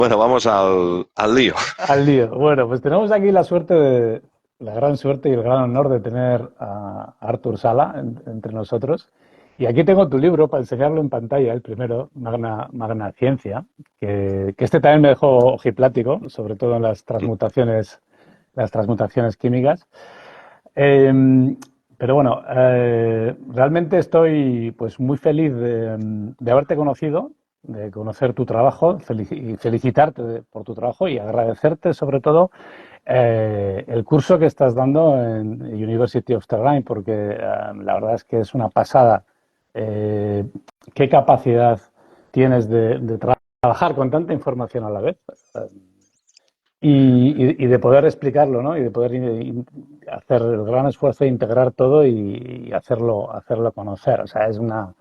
Bueno, vamos al lío. Al lío. Bueno, pues tenemos aquí la gran suerte y el gran honor de tener a Artur Sala entre nosotros. Y aquí tengo tu libro para enseñarlo en pantalla, el primero, Magna Ciencia, que este también me dejó ojiplático, sobre todo en las transmutaciones químicas. Eh, pero bueno, realmente estoy pues muy feliz de haberte conocido, de conocer tu trabajo y felicitarte por tu trabajo y agradecerte sobre todo el curso que estás dando en University of Stirling, porque la verdad es que es una pasada. Eh, ¿Qué capacidad tienes de trabajar con tanta información a la vez? Y de poder explicarlo, ¿no? Y de poder hacer el gran esfuerzo de integrar todo y hacerlo conocer. O sea, es una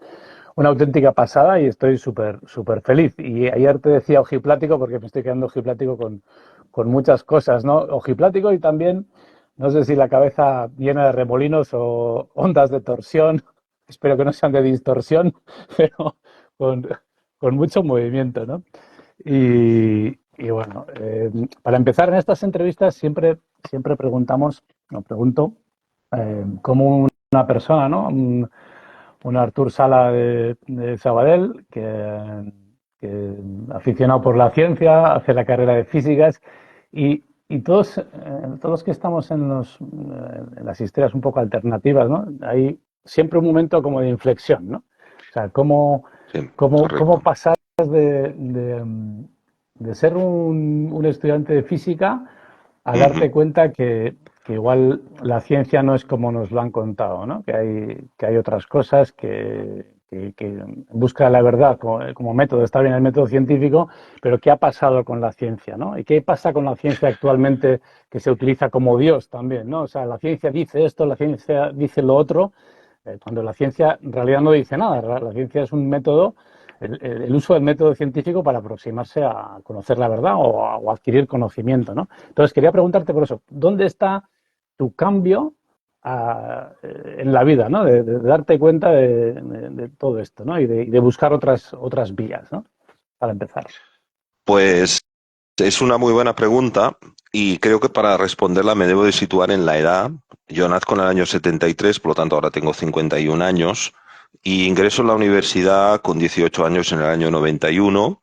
auténtica pasada y estoy súper feliz. Y ayer te decía ojiplático porque me estoy quedando ojiplático con muchas cosas, ¿no? Ojiplático y también, no sé si la cabeza llena de remolinos o ondas de torsión, espero que no sean de distorsión, pero con, con mucho movimiento, ¿no? Y bueno, para empezar en estas entrevistas siempre preguntamos, o pregunto, cómo una persona, ¿no? Un Artur Sala de Sabadell, que aficionado por la ciencia, hace la carrera de físicas y todos los que estamos en las historias un poco alternativas, ¿no? Hay siempre un momento como de inflexión, ¿no? O sea, Sí, cómo correcto. pasar de ser un estudiante de física a darte Ujú. cuenta que igual la ciencia no es como nos lo han contado, ¿no? Que hay otras cosas que en busca de la verdad como método, está bien el método científico, pero ¿qué ha pasado con la ciencia, ¿no? ¿Y qué pasa con la ciencia actualmente que se utiliza como Dios también, ¿no? O sea, la ciencia dice esto, la ciencia dice lo otro, cuando la ciencia en realidad no dice nada. La ciencia es un método, el uso del método científico para aproximarse a conocer la verdad o adquirir conocimiento, ¿no? Entonces, quería preguntarte por eso, ¿dónde está tu cambio en la vida, ¿no? De darte cuenta de todo esto, ¿no? Y de buscar otras vías, ¿no? Para empezar. Pues es una muy buena pregunta y creo que para responderla me debo de situar en la edad. Yo nazco en el año 73, por lo tanto ahora tengo 51 años y ingreso en la universidad con 18 años en el año 91.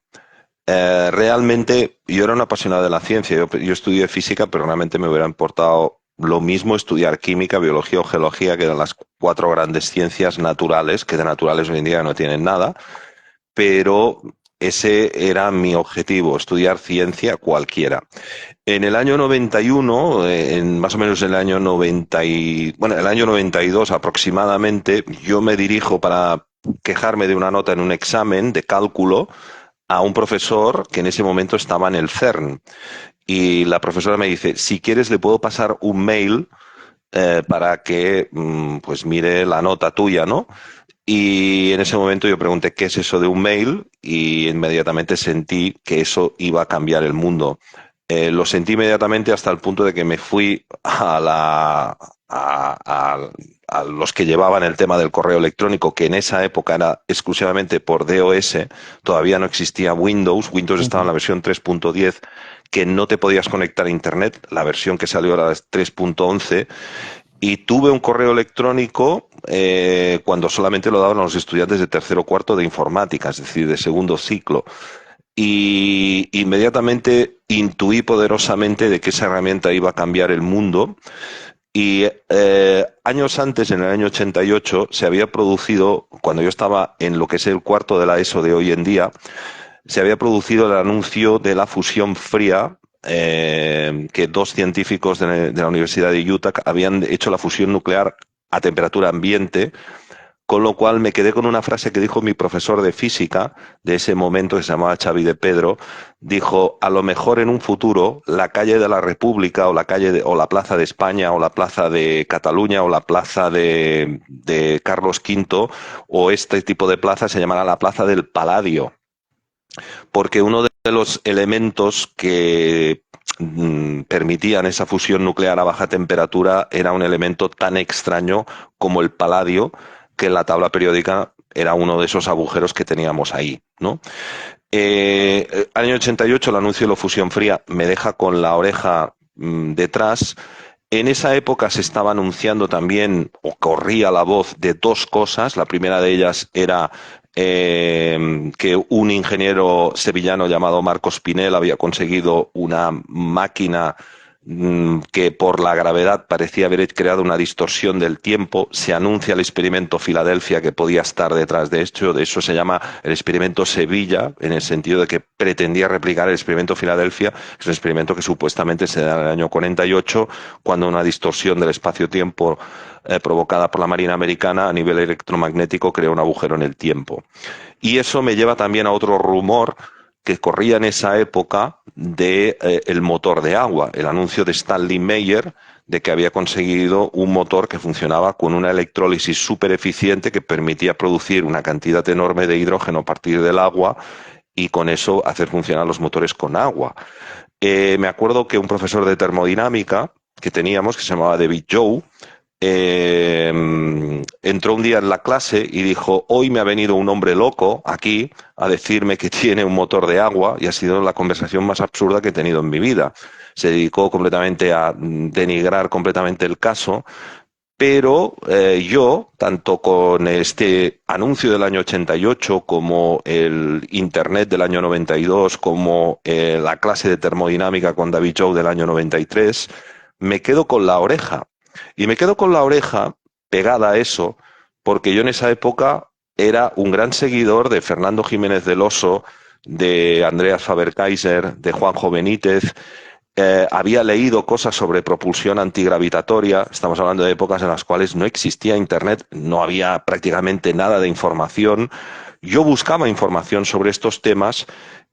Realmente yo era un apasionado de la ciencia, yo estudié física, pero realmente me hubiera importado lo mismo estudiar química, biología o geología, que eran las cuatro grandes ciencias naturales, que de naturales hoy en día no tienen nada, pero ese era mi objetivo, estudiar ciencia cualquiera. En el año 91, más o menos en el año 90 bueno, el año 92 aproximadamente, yo me dirijo para quejarme de una nota en un examen de cálculo a un profesor que en ese momento estaba en el CERN. Y la profesora me dice, si quieres le puedo pasar un mail para que pues mire la nota tuya, ¿no? Y en ese momento yo pregunté qué es eso de un mail y inmediatamente sentí que eso iba a cambiar el mundo. Lo sentí inmediatamente hasta el punto de que me fui a los que llevaban el tema del correo electrónico, que en esa época era exclusivamente por DOS, todavía no existía Windows, Windows Uh estaba en -huh. la versión 3.10, que no te podías conectar a Internet, la versión que salió era la 3.11, y tuve un correo electrónico cuando solamente lo daban a los estudiantes de tercero o cuarto de informática, es decir, de segundo ciclo. Y inmediatamente intuí poderosamente de que esa herramienta iba a cambiar el mundo. Y años antes, en el año 88, se había producido, cuando yo estaba en lo que es el cuarto de la ESO de hoy en día, se había producido el anuncio de la fusión fría, que dos científicos de la Universidad de Utah habían hecho la fusión nuclear a temperatura ambiente, con lo cual me quedé con una frase que dijo mi profesor de física de ese momento, que se llamaba Xavi de Pedro, dijo, a lo mejor en un futuro la calle de la República o o la Plaza de España o la Plaza de Cataluña o la Plaza de Carlos V o este tipo de plaza se llamará la Plaza del Paladio, porque uno de los elementos que permitían esa fusión nuclear a baja temperatura era un elemento tan extraño como el paladio, que en la tabla periódica era uno de esos agujeros que teníamos ahí, ¿no? Año 88, el anuncio de la fusión fría me deja con la oreja detrás. En esa época se estaba anunciando también, o corría la voz de dos cosas. La primera de ellas era que un ingeniero sevillano llamado Marcos Pinel había conseguido una máquina que por la gravedad parecía haber creado una distorsión del tiempo. Se anuncia el experimento Filadelfia que podía estar detrás de esto. De eso se llama el experimento Sevilla, en el sentido de que pretendía replicar el experimento Filadelfia. Es un experimento que supuestamente se da en el año 48, cuando una distorsión del espacio-tiempo provocada por la Marina Americana a nivel electromagnético crea un agujero en el tiempo. Y eso me lleva también a otro rumor que corría en esa época de el motor de agua, el anuncio de Stanley Meyer de que había conseguido un motor que funcionaba con una electrólisis súper eficiente que permitía producir una cantidad enorme de hidrógeno a partir del agua y con eso hacer funcionar los motores con agua. Me acuerdo que un profesor de termodinámica que teníamos, que se llamaba David Joe, entró un día en la clase y dijo: hoy me ha venido un hombre loco aquí a decirme que tiene un motor de agua, y ha sido la conversación más absurda que he tenido en mi vida. Se dedicó completamente a denigrar completamente el caso, pero yo, tanto con este anuncio del año 88 como el Internet del año 92, como la clase de termodinámica con David Joe del año 93, me quedo con la oreja. Y me quedo con la oreja pegada a eso, porque yo en esa época era un gran seguidor de Fernando Jiménez del Oso, de Andreas Faber-Kaiser, de Juanjo Benítez. Había leído cosas sobre propulsión antigravitatoria. Estamos hablando de épocas en las cuales no existía Internet, no había prácticamente nada de información. Yo buscaba información sobre estos temas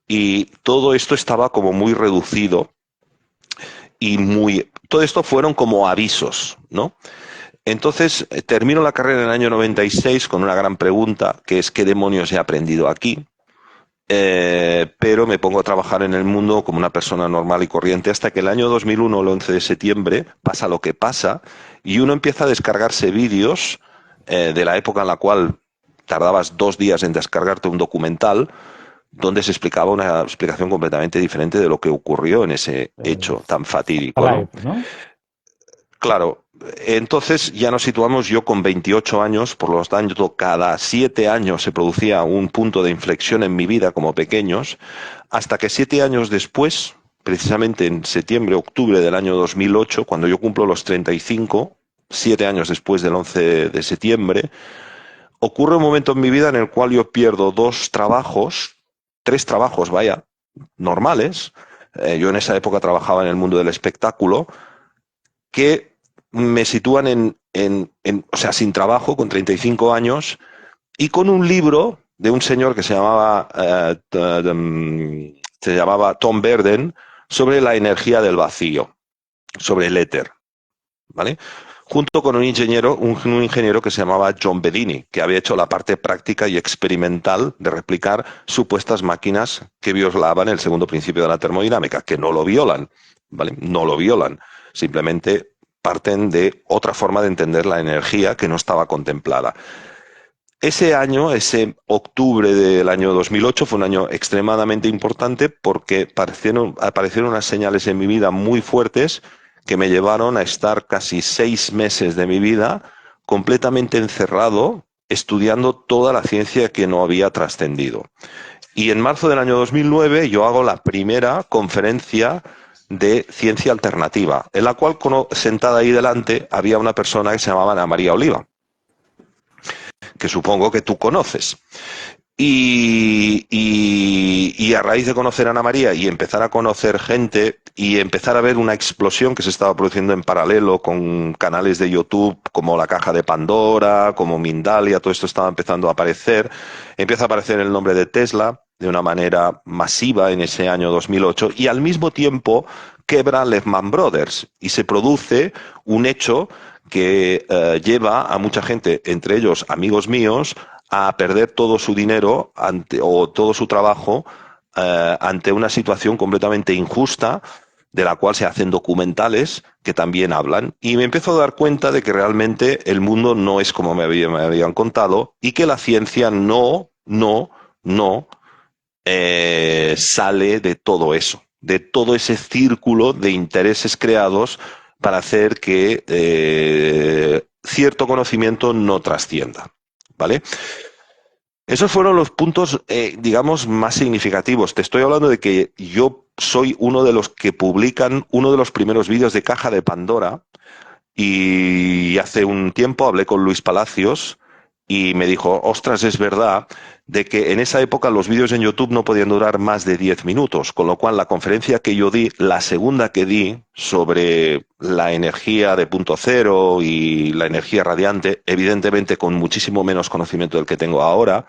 y todo esto estaba como muy reducido y muy... Todo esto fueron como avisos, ¿no? Entonces, termino la carrera en el año 96 con una gran pregunta, que es: ¿qué demonios he aprendido aquí? Pero me pongo a trabajar en el mundo como una persona normal y corriente hasta que el año 2001, el 11 de septiembre, pasa lo que pasa y uno empieza a descargarse vídeos de la época en la cual tardabas 2 días en descargarte un documental donde se explicaba una explicación completamente diferente de lo que ocurrió en ese hecho tan fatídico, ¿no? Live, ¿no? Claro, entonces ya nos situamos yo con 28 años, por lo tanto cada 7 años se producía un punto de inflexión en mi vida como pequeños, hasta que 7 años después, precisamente en septiembre, octubre del año 2008, cuando yo cumplo los 35, 7 años después del 11 de septiembre, ocurre un momento en mi vida en el cual yo pierdo 2 trabajos, 3 trabajos, vaya, normales. Yo en esa época trabajaba en el mundo del espectáculo, que me sitúan o sea, sin trabajo, con 35 años, y con un libro de un señor que se llamaba Tom Berden, sobre la energía del vacío, sobre el éter, ¿vale? Junto con un ingeniero que se llamaba John Bedini, que había hecho la parte práctica y experimental de replicar supuestas máquinas que violaban el segundo principio de la termodinámica, que no lo violan, ¿vale? No lo violan, simplemente parten de otra forma de entender la energía que no estaba contemplada. Ese año, ese octubre del año 2008, fue un año extremadamente importante porque aparecieron unas señales en mi vida muy fuertes que me llevaron a estar casi 6 meses de mi vida completamente encerrado, estudiando toda la ciencia que no había trascendido. Y en marzo del año 2009 yo hago la primera conferencia de ciencia alternativa, en la cual sentada ahí delante había una persona que se llamaba Ana María Oliva, que supongo que tú conoces. Y a raíz de conocer a Ana María y empezar a conocer gente y empezar a ver una explosión que se estaba produciendo en paralelo con canales de YouTube como La Caja de Pandora, como Mindalia, todo esto estaba empezando a aparecer. Empieza a aparecer el nombre de Tesla de una manera masiva en ese año 2008, y al mismo tiempo quebra Lehman Brothers y se produce un hecho que lleva a mucha gente, entre ellos amigos míos, a perder todo su dinero o todo su trabajo ante una situación completamente injusta, de la cual se hacen documentales que también hablan. Y me empiezo a dar cuenta de que realmente el mundo no es como me habían contado, y que la ciencia no sale de todo eso, de todo ese círculo de intereses creados para hacer que cierto conocimiento no trascienda, ¿vale? Esos fueron los puntos, digamos, más significativos. Te estoy hablando de que yo soy uno de los que publican uno de los primeros vídeos de Caja de Pandora, y hace un tiempo hablé con Luis Palacios y me dijo, ostras, es verdad de que en esa época los vídeos en YouTube no podían durar más de 10 minutos, con lo cual la conferencia que yo di, la segunda que di sobre la energía de punto cero y la energía radiante, evidentemente con muchísimo menos conocimiento del que tengo ahora,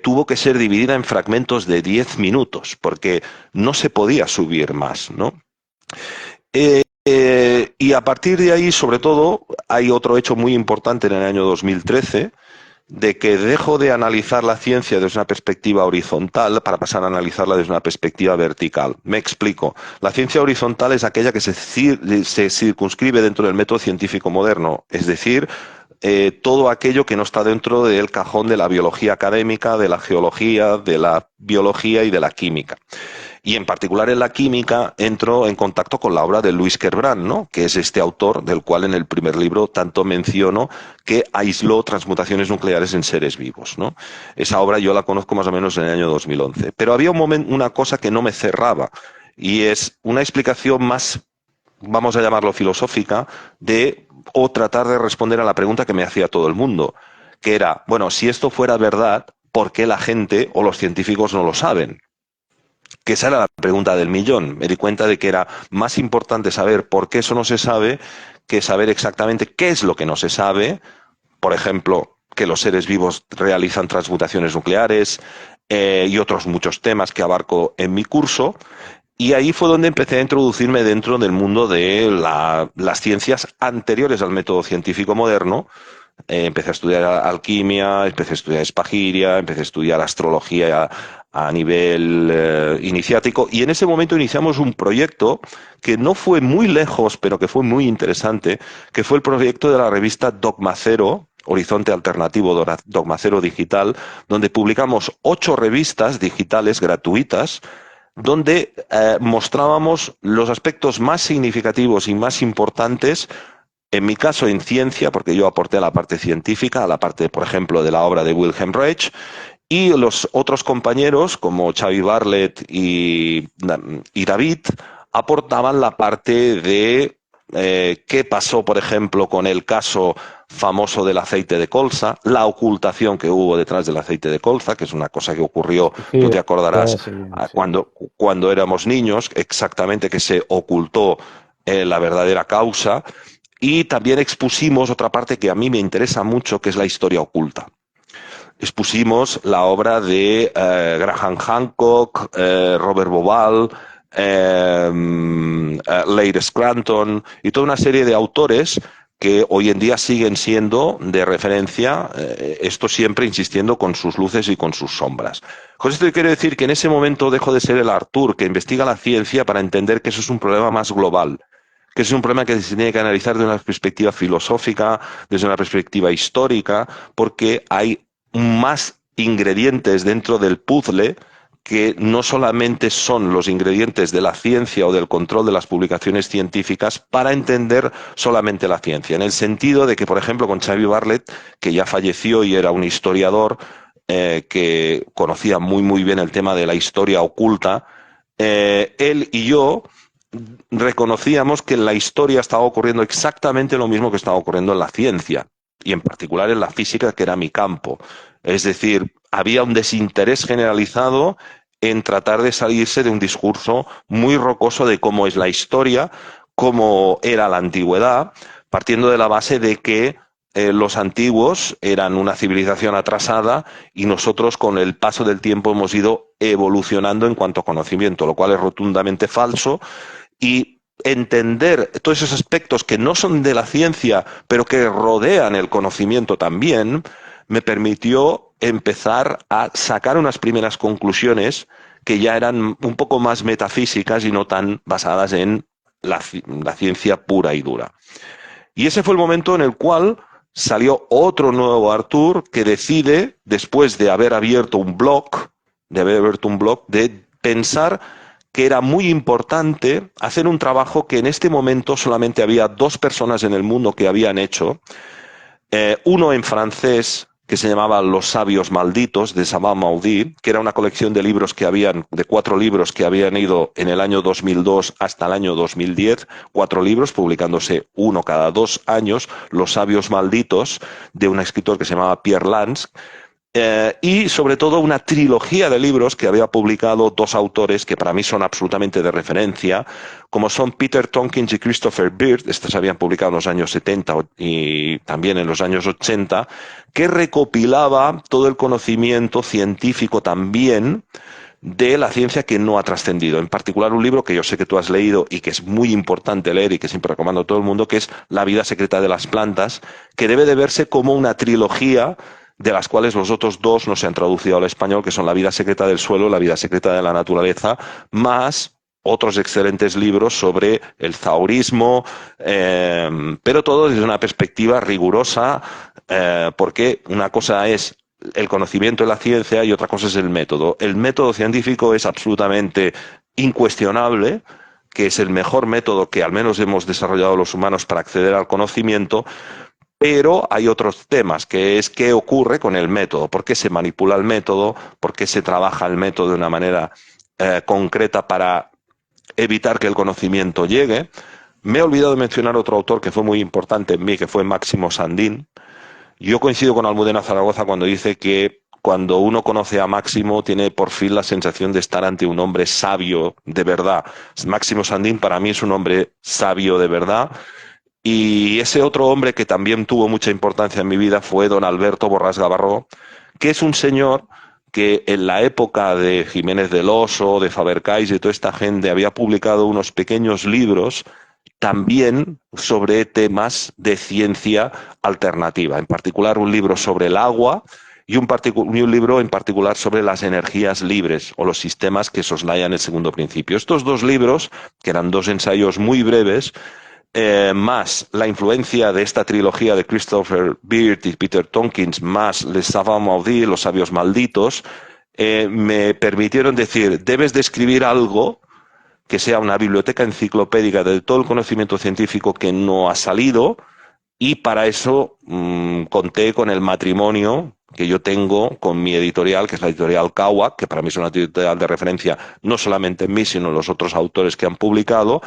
tuvo que ser dividida en fragmentos de 10 minutos, porque no se podía subir más, ¿no? Y a partir de ahí, sobre todo, hay otro hecho muy importante en el año 2013, de que dejo de analizar la ciencia desde una perspectiva horizontal para pasar a analizarla desde una perspectiva vertical. Me explico. La ciencia horizontal es aquella que se circunscribe dentro del método científico moderno, es decir, todo aquello que no está dentro del cajón de la biología académica, de la geología, de la biología y de la química. Y en particular en la química entro en contacto con la obra de Luis Kerbrand, ¿no? Que es este autor del cual en el primer libro tanto menciono, que aisló transmutaciones nucleares en seres vivos, ¿no? Esa obra yo la conozco más o menos en el año 2011. Pero había una cosa que no me cerraba, y es una explicación más, vamos a llamarlo filosófica, o tratar de responder a la pregunta que me hacía todo el mundo, que era, bueno, si esto fuera verdad, ¿por qué la gente o los científicos no lo saben? Que esa era la pregunta del millón. Me di cuenta de que era más importante saber por qué eso no se sabe que saber exactamente qué es lo que no se sabe. Por ejemplo, que los seres vivos realizan transmutaciones nucleares, y otros muchos temas que abarco en mi curso. Y ahí fue donde empecé a introducirme dentro del mundo de las ciencias anteriores al método científico moderno. Empecé a estudiar alquimia, empecé a estudiar espagiria, empecé a estudiar astrología a nivel iniciático, y en ese momento iniciamos un proyecto que no fue muy lejos, pero que fue muy interesante, que fue el proyecto de la revista Dogma Cero, Horizonte Alternativo Dogma Cero Digital, donde publicamos 8 revistas digitales gratuitas, donde mostrábamos los aspectos más significativos y más importantes, en mi caso en ciencia, porque yo aporté a la parte científica, a la parte, por ejemplo, de la obra de Wilhelm Reich, y los otros compañeros, como Xavi Bartlett y David, aportaban la parte de qué pasó, por ejemplo, con el caso famoso del aceite de colza, la ocultación que hubo detrás del aceite de colza, que es una cosa que ocurrió, tú te acordarás, Sí, sí. cuando éramos niños, exactamente, que se ocultó la verdadera causa. Y también expusimos otra parte que a mí me interesa mucho, que es la historia oculta. Expusimos la obra de Graham Hancock, Robert Bauval, Leigh Scranton y toda una serie de autores que hoy en día siguen siendo de referencia, esto siempre insistiendo con sus luces y con sus sombras. Con esto quiero decir que en ese momento dejo de ser el Artur que investiga la ciencia para entender que eso es un problema más global, que es un problema que se tiene que analizar desde una perspectiva filosófica, desde una perspectiva histórica, porque hay más ingredientes dentro del puzzle que no solamente son los ingredientes de la ciencia o del control de las publicaciones científicas para entender solamente la ciencia. En el sentido de que, por ejemplo, con Xavi Bartlett, que ya falleció y era un historiador que conocía muy bien el tema de la historia oculta, él y yo reconocíamos que en la historia estaba ocurriendo exactamente lo mismo que estaba ocurriendo en la ciencia, y en particular en la física, que era mi campo. Es decir, había un desinterés generalizado en tratar de salirse de un discurso muy rocoso de cómo es la historia, cómo era la antigüedad, partiendo de la base de que los antiguos eran una civilización atrasada y nosotros con el paso del tiempo hemos ido evolucionando en cuanto a conocimiento, lo cual es rotundamente falso. Y entender todos esos aspectos que no son de la ciencia, pero que rodean el conocimiento también, me permitió empezar a sacar unas primeras conclusiones que ya eran un poco más metafísicas y no tan basadas en la ciencia pura y dura. Y ese fue el momento en el cual salió otro nuevo Artur que decide, después de haber abierto un blog de haber abierto un blog, de pensar que era muy importante hacer un trabajo que en este momento solamente había dos personas en el mundo que habían hecho. Uno en francés, que se llamaba Los sabios malditos, de Sabah Maudit, que era una colección de libros de 4 libros que habían ido en el año 2002 hasta el año 2010, 4 libros, publicándose uno cada 2 años, Los sabios malditos, de un escritor que se llamaba Pierre Lance, y sobre todo una trilogía de libros que había publicado 2 autores que para mí son absolutamente de referencia, como son Peter Tompkins y Christopher Beard. Estos se habían publicado en los años 70 y también en los años 80, que recopilaba todo el conocimiento científico también de la ciencia que no ha trascendido. En particular un libro que yo sé que tú has leído y que es muy importante leer y que siempre recomiendo a todo el mundo, que es La vida secreta de las plantas, que debe de verse como una trilogía de las cuales los otros 2 no se han traducido al español, que son La vida secreta del suelo, La vida secreta de la naturaleza, más otros excelentes libros sobre el taoísmo, pero todo desde una perspectiva rigurosa, porque una cosa es el conocimiento de la ciencia y otra cosa es el método. El método científico es absolutamente incuestionable, que es el mejor método que al menos hemos desarrollado los humanos para acceder al conocimiento, pero hay otros temas, que es qué ocurre con el método, por qué se manipula el método, por qué se trabaja el método de una manera concreta para evitar que el conocimiento llegue. Me he olvidado de mencionar otro autor que fue muy importante en mí, que fue Máximo Sandín. Yo coincido con Almudena Zaragoza cuando dice que cuando uno conoce a Máximo tiene por fin la sensación de estar ante un hombre sabio de verdad. Máximo Sandín para mí es un hombre sabio de verdad. Y ese otro hombre que también tuvo mucha importancia en mi vida fue don Alberto Borràs Gavarró, que es un señor que en la época de Jiménez del Oso, de Faber-Cayce y toda esta gente había publicado unos pequeños libros también sobre temas de ciencia alternativa, en particular un libro sobre el agua y un libro en particular sobre las energías libres o los sistemas que soslayan el segundo principio. Estos 2 libros, que eran 2 ensayos muy breves, más la influencia de esta trilogía de Christopher Beard y Peter Tompkins, más Les Savants Maudits, Los sabios malditos, me permitieron decir, debes de escribir algo que sea una biblioteca enciclopédica de todo el conocimiento científico que no ha salido, y para eso conté con el matrimonio que yo tengo con mi editorial, que es la editorial Cauac, que para mí es una editorial de referencia no solamente en mí, sino en los otros autores que han publicado,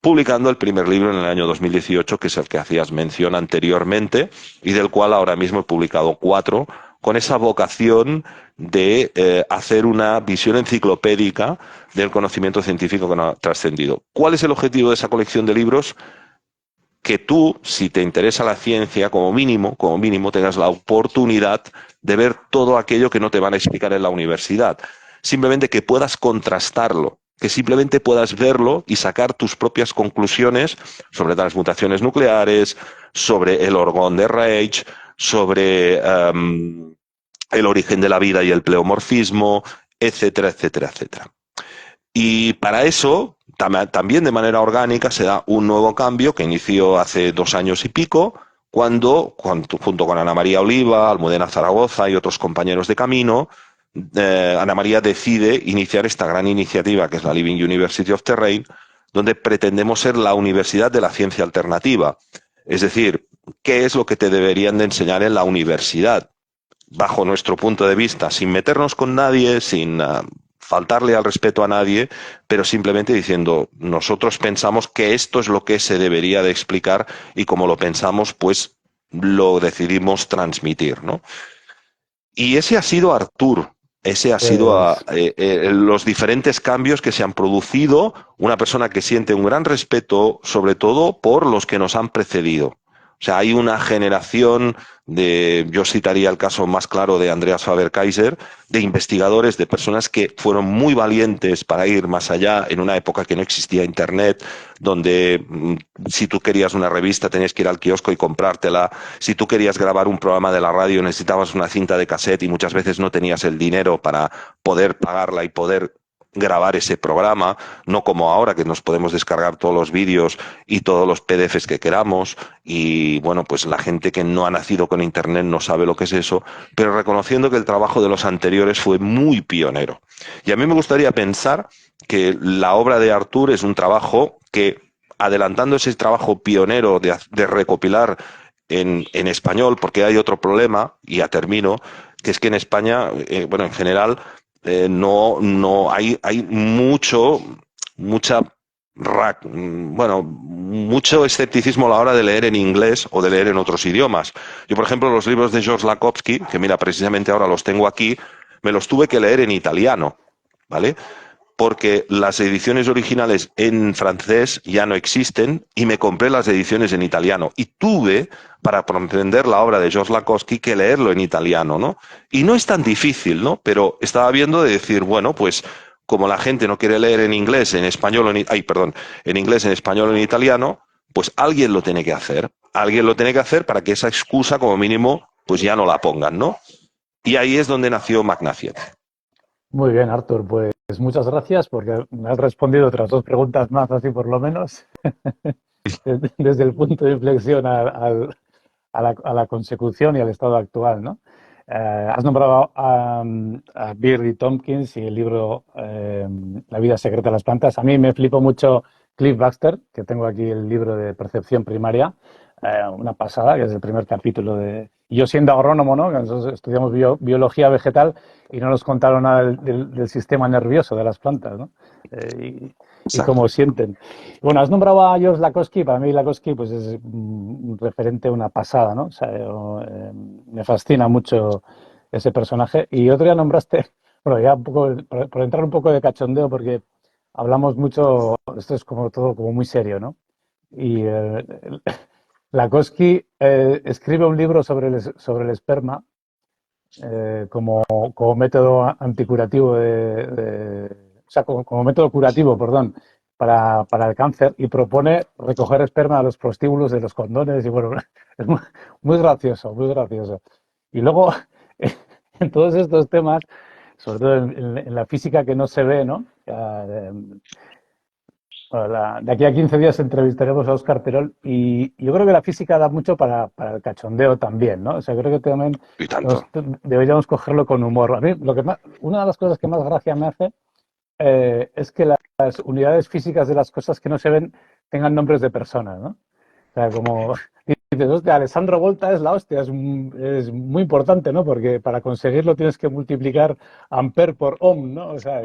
publicando el primer libro en el año 2018, que es el que hacías mención anteriormente, y del cual ahora mismo he publicado 4, con esa vocación de hacer una visión enciclopédica del conocimiento científico que no ha trascendido. ¿Cuál es el objetivo de esa colección de libros? Que tú, si te interesa la ciencia, como mínimo, tengas la oportunidad de ver todo aquello que no te van a explicar en la universidad. Simplemente que puedas contrastarlo, que simplemente puedas verlo y sacar tus propias conclusiones sobre transmutaciones nucleares, sobre el orgón de Reich, sobre el origen de la vida y el pleomorfismo, etcétera, etcétera, etcétera. Y para eso, también de manera orgánica, se da un nuevo cambio que inició hace 2 años y pico, cuando junto con Ana María Oliva, Almudena Zaragoza y otros compañeros de camino, Ana María decide iniciar esta gran iniciativa que es la Living University of Terrain, donde pretendemos ser la universidad de la ciencia alternativa. Es decir, ¿qué es lo que te deberían de enseñar en la universidad? Bajo nuestro punto de vista, sin meternos con nadie, sin faltarle al respeto a nadie, pero simplemente diciendo, nosotros pensamos que esto es lo que se debería de explicar y como lo pensamos, pues lo decidimos transmitir, ¿no? Y ese ha sido Artur. Ese ha sido Pues, los diferentes cambios que se han producido, una persona que siente un gran respeto, sobre todo por los que nos han precedido. O sea, hay una generación yo citaría el caso más claro de Andreas Faber-Kaiser, de investigadores, de personas que fueron muy valientes para ir más allá en una época que no existía Internet, donde si tú querías una revista tenías que ir al kiosco y comprártela, si tú querías grabar un programa de la radio necesitabas una cinta de cassette y muchas veces no tenías el dinero para poder pagarla y poder grabar ese programa, no como ahora que nos podemos descargar todos los vídeos y todos los PDFs que queramos y bueno, pues la gente que no ha nacido con Internet no sabe lo que es eso, pero reconociendo que el trabajo de los anteriores fue muy pionero. Y a mí me gustaría pensar que la obra de Artur es un trabajo que, adelantando ese trabajo pionero de recopilar en español, porque hay otro problema, y ya termino, que es que en España, bueno, en general, no hay mucha bueno, mucho escepticismo a la hora de leer en inglés o de leer en otros idiomas. Yo, por ejemplo, los libros de George Lakhovsky, que mira, precisamente ahora los tengo aquí, me los tuve que leer en italiano, ¿vale? Porque las ediciones originales en francés ya no existen y me compré las ediciones en italiano. Y tuve, para comprender la obra de George Lakhovsky, que leerlo en italiano, ¿no? Y no es tan difícil, ¿no? Pero estaba viendo de decir, bueno, pues como la gente no quiere leer en inglés, en español, en inglés, en español o en italiano, pues alguien lo tiene que hacer. Alguien lo tiene que hacer para que esa excusa, como mínimo, pues ya no la pongan, ¿no? Y ahí es donde nació Magnafiat. Muy bien, Artur, pues muchas gracias porque me has respondido otras dos preguntas más, así por lo menos, desde el punto de inflexión a la consecución y al estado actual, ¿no? Has nombrado a Beardy Tompkins y el libro La vida secreta de las plantas. A mí me flipó mucho Cliff Baxter, que tengo aquí el libro de percepción primaria, una pasada, que es el primer capítulo de... Yo siendo agrónomo, ¿no? Nosotros estudiamos biología vegetal y no nos contaron nada del sistema nervioso de las plantas, ¿no? Y Exacto. cómo sienten. Bueno, has nombrado a George Lakhovsky. Para mí Lakhovsky pues, es un referente, una pasada, ¿no? O sea, me fascina mucho ese personaje. Y otro día nombraste, bueno, ya un poco, por entrar un poco de cachondeo, porque hablamos mucho, esto es como todo como muy serio, ¿no? Y Lakhovsky escribe un libro sobre el esperma como método anticurativo o sea, como método curativo, perdón, para el cáncer y propone recoger esperma de los prostíbulos de los condones y bueno, es muy gracioso, muy gracioso. Y luego, en todos estos temas, sobre todo en la física que no se ve, ¿no? Bueno, de aquí a 15 días entrevistaremos a Óscar Terol y yo creo que la física da mucho para el cachondeo también, ¿no? O sea, creo que también Y tanto. deberíamos cogerlo con humor. A mí, una de las cosas que más gracia me hace es que las unidades físicas de las cosas que no se ven tengan nombres de personas, ¿no? O sea, como dices, hostia, Alessandro Volta es la hostia, es muy importante, ¿no? Porque para conseguirlo tienes que multiplicar ampere por ohm, ¿no? O sea,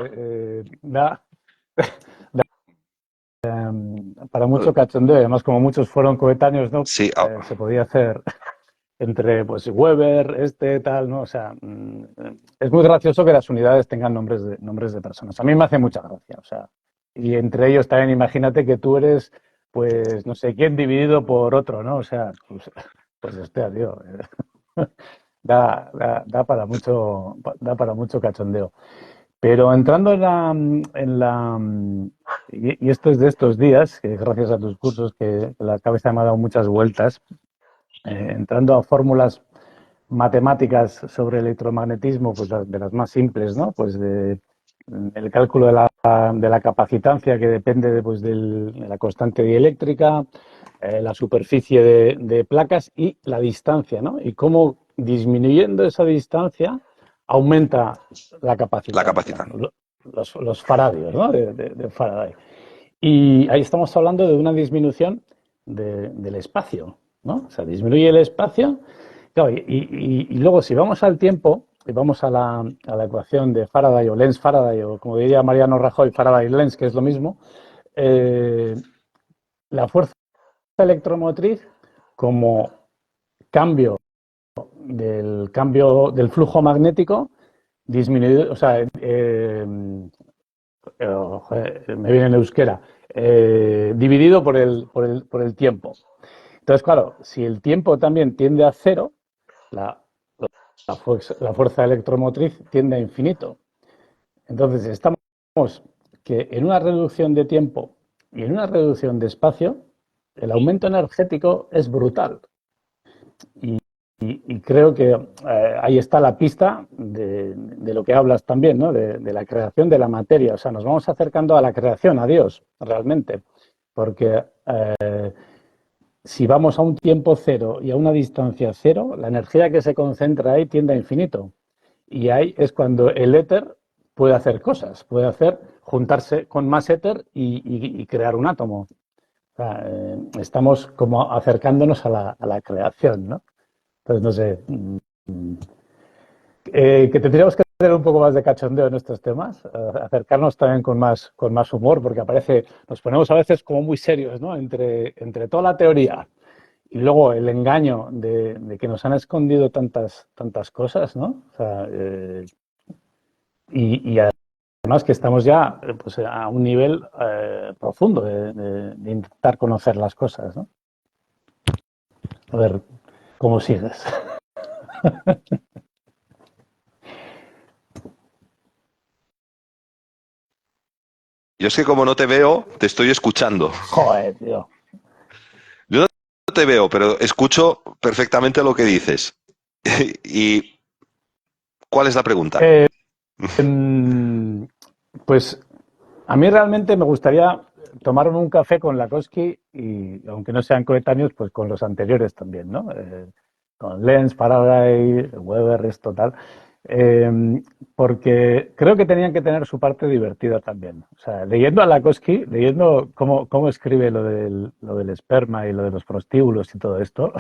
para mucho cachondeo, además como muchos fueron coetáneos, ¿no? Sí, Se podía hacer entre pues Weber, tal, ¿no? O sea, es muy gracioso que las unidades tengan nombres de personas. A mí me hace mucha gracia, o sea, y entre ellos también imagínate que tú eres, pues, no sé quién dividido por otro, ¿no? O sea, pues hostia, tío, da para mucho cachondeo. Pero entrando y esto es de estos días, que gracias a tus cursos que la cabeza me ha dado muchas vueltas, entrando a fórmulas matemáticas sobre electromagnetismo, pues de las más simples, ¿no? Pues el cálculo de la capacitancia que depende de la constante dieléctrica, la superficie de placas y la distancia, ¿no? Y cómo disminuyendo esa distancia aumenta la la capacitancia, capacidad. los faradios, ¿no? de Faraday. Y ahí estamos hablando de una disminución del espacio, ¿no? O sea, disminuye el espacio. Claro, y luego, si vamos al tiempo y vamos a la ecuación de Faraday o Lenz-Faraday, o como diría Mariano Rajoy, Faraday-Lenz, que es lo mismo, eh, la fuerza electromotriz como cambio del flujo magnético disminuido, o sea, me viene en euskera, dividido por el tiempo. Entonces, claro, si el tiempo también tiende a cero, la, la fuerza electromotriz tiende a infinito. Entonces, estamos que en una reducción de tiempo y en una reducción de espacio, el aumento energético es brutal. Y, y creo que ahí está la pista de lo que hablas también, ¿no? De la creación de la materia. O sea, nos vamos acercando a la creación, a Dios, realmente. Porque si vamos a un tiempo cero y a una distancia cero, la energía que se concentra ahí tiende a infinito. Y ahí es cuando el éter puede hacer cosas, puede hacer juntarse con más éter y crear un átomo. O sea, estamos como acercándonos a la creación, ¿no? Entonces, no sé, que tendríamos que tener un poco más de cachondeo en estos temas, acercarnos también con más humor, porque aparece, nos ponemos a veces como muy serios, ¿no? Entre toda la teoría y luego el engaño de que nos han escondido tantas cosas, ¿no? O sea, y además que estamos ya pues, a un nivel profundo de intentar conocer las cosas, ¿no? A ver, ¿cómo sigues? Yo es que como no te veo, te estoy escuchando. Joder, tío. Yo no te veo, pero escucho perfectamente lo que dices. ¿Y cuál es la pregunta? Eh, mm, pues a mí realmente me gustaría tomarme un café con Lakoski y, aunque no sean coetáneos, pues con los anteriores también, ¿no? Con Lenz, Faraday, Weber, esto tal. Porque creo que tenían que tener su parte divertida también. O sea, leyendo a Lakoski, leyendo cómo escribe lo del esperma y lo de los prostíbulos y todo esto,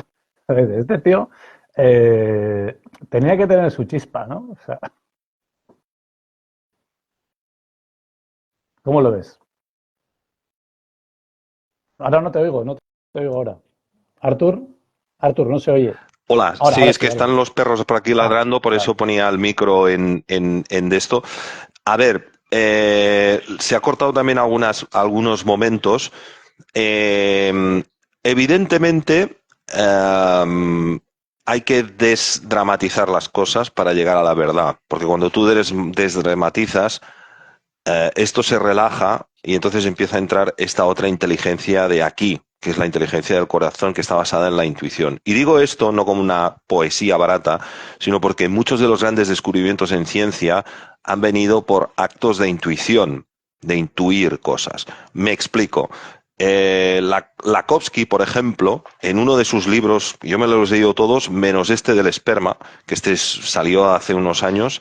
¿sabes? Este tío tenía que tener su chispa, ¿no? O sea, ¿cómo lo ves? Ahora no te oigo, no te oigo ahora. Artur, Artur, no se oye. Hola, sí, Ahora es que sí, ahora sí. están los perros por aquí Ah, ladrando, por vale. eso ponía el micro en de esto. A ver, se ha cortado también algunos momentos. Eh, evidentemente, hay que desdramatizar las cosas para llegar a la verdad, porque cuando tú desdramatizas, esto se relaja y entonces empieza a entrar esta otra inteligencia de aquí, que es la inteligencia del corazón, que está basada en la intuición. Y digo esto no como una poesía barata, sino porque muchos de los grandes descubrimientos en ciencia han venido por actos de intuición, de intuir cosas. Me explico. Lakovsky, por ejemplo, en uno de sus libros, yo me los he leído todos, menos este del esperma, que salió hace unos años,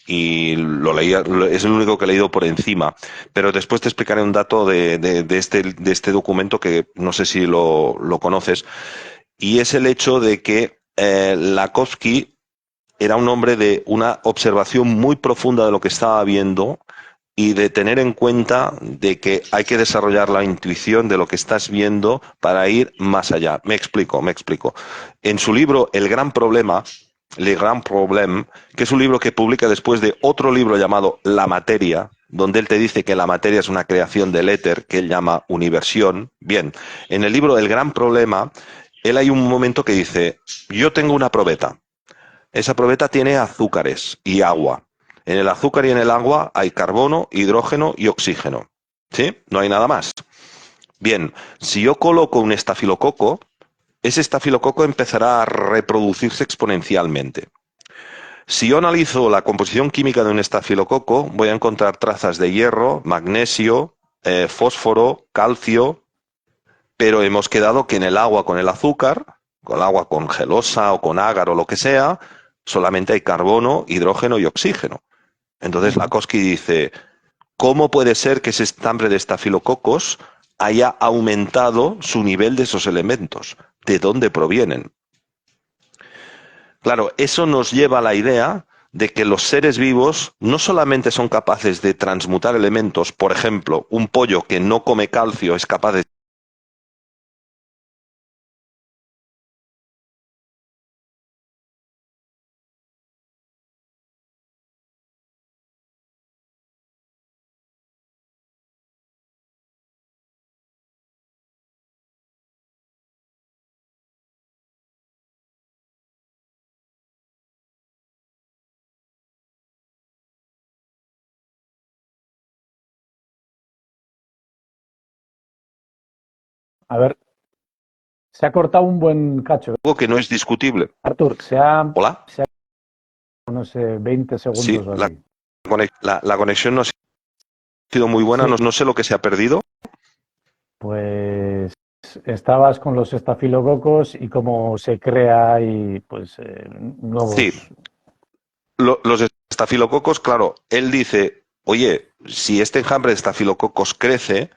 y lo leía, es el único que he leído por encima. Pero después te explicaré un dato de este documento que no sé si lo conoces, y es el hecho de que Lakovsky era un hombre de una observación muy profunda de lo que estaba viendo y de tener en cuenta de que hay que desarrollar la intuición de lo que estás viendo para ir más allá. Me explico, me explico. En su libro El Gran Problema, Le Grand Problème, que es un libro que publica después de otro libro llamado La Materia, donde él te dice que la materia es una creación del éter, que él llama universión. Bien, en el libro El Gran Problema, él hay un momento que dice, yo tengo una probeta. Esa probeta tiene azúcares y agua. En el azúcar y en el agua hay carbono, hidrógeno y oxígeno. ¿Sí? No hay nada más. Bien, si yo coloco un estafilococo, ese estafilococo empezará a reproducirse exponencialmente. Si yo analizo la composición química de un estafilococo, voy a encontrar trazas de hierro, magnesio, fósforo, calcio, pero hemos quedado que en el agua con el azúcar, con el agua con gelosa o con agar o lo que sea, solamente hay carbono, hidrógeno y oxígeno. Entonces Ujú. Lakoski dice, ¿cómo puede ser que ese estambre de estafilococos haya aumentado su nivel de esos elementos? ¿De dónde provienen? Claro, eso nos lleva a la idea de que los seres vivos no solamente son capaces de transmutar elementos, por ejemplo, un pollo que no come calcio es capaz de... A ver, Se ha cortado un buen cacho. Algo que no es discutible. Artur, ¿Hola? no sé, 20 Sí, segundos o así. la conexión no ha sido muy buena, Sí, no, no sé lo que se ha perdido. pues estabas con los estafilococos y cómo se crea y pues Sí, nuevos. los estafilococos, claro, él dice, oye, si este enjambre de estafilococos crece,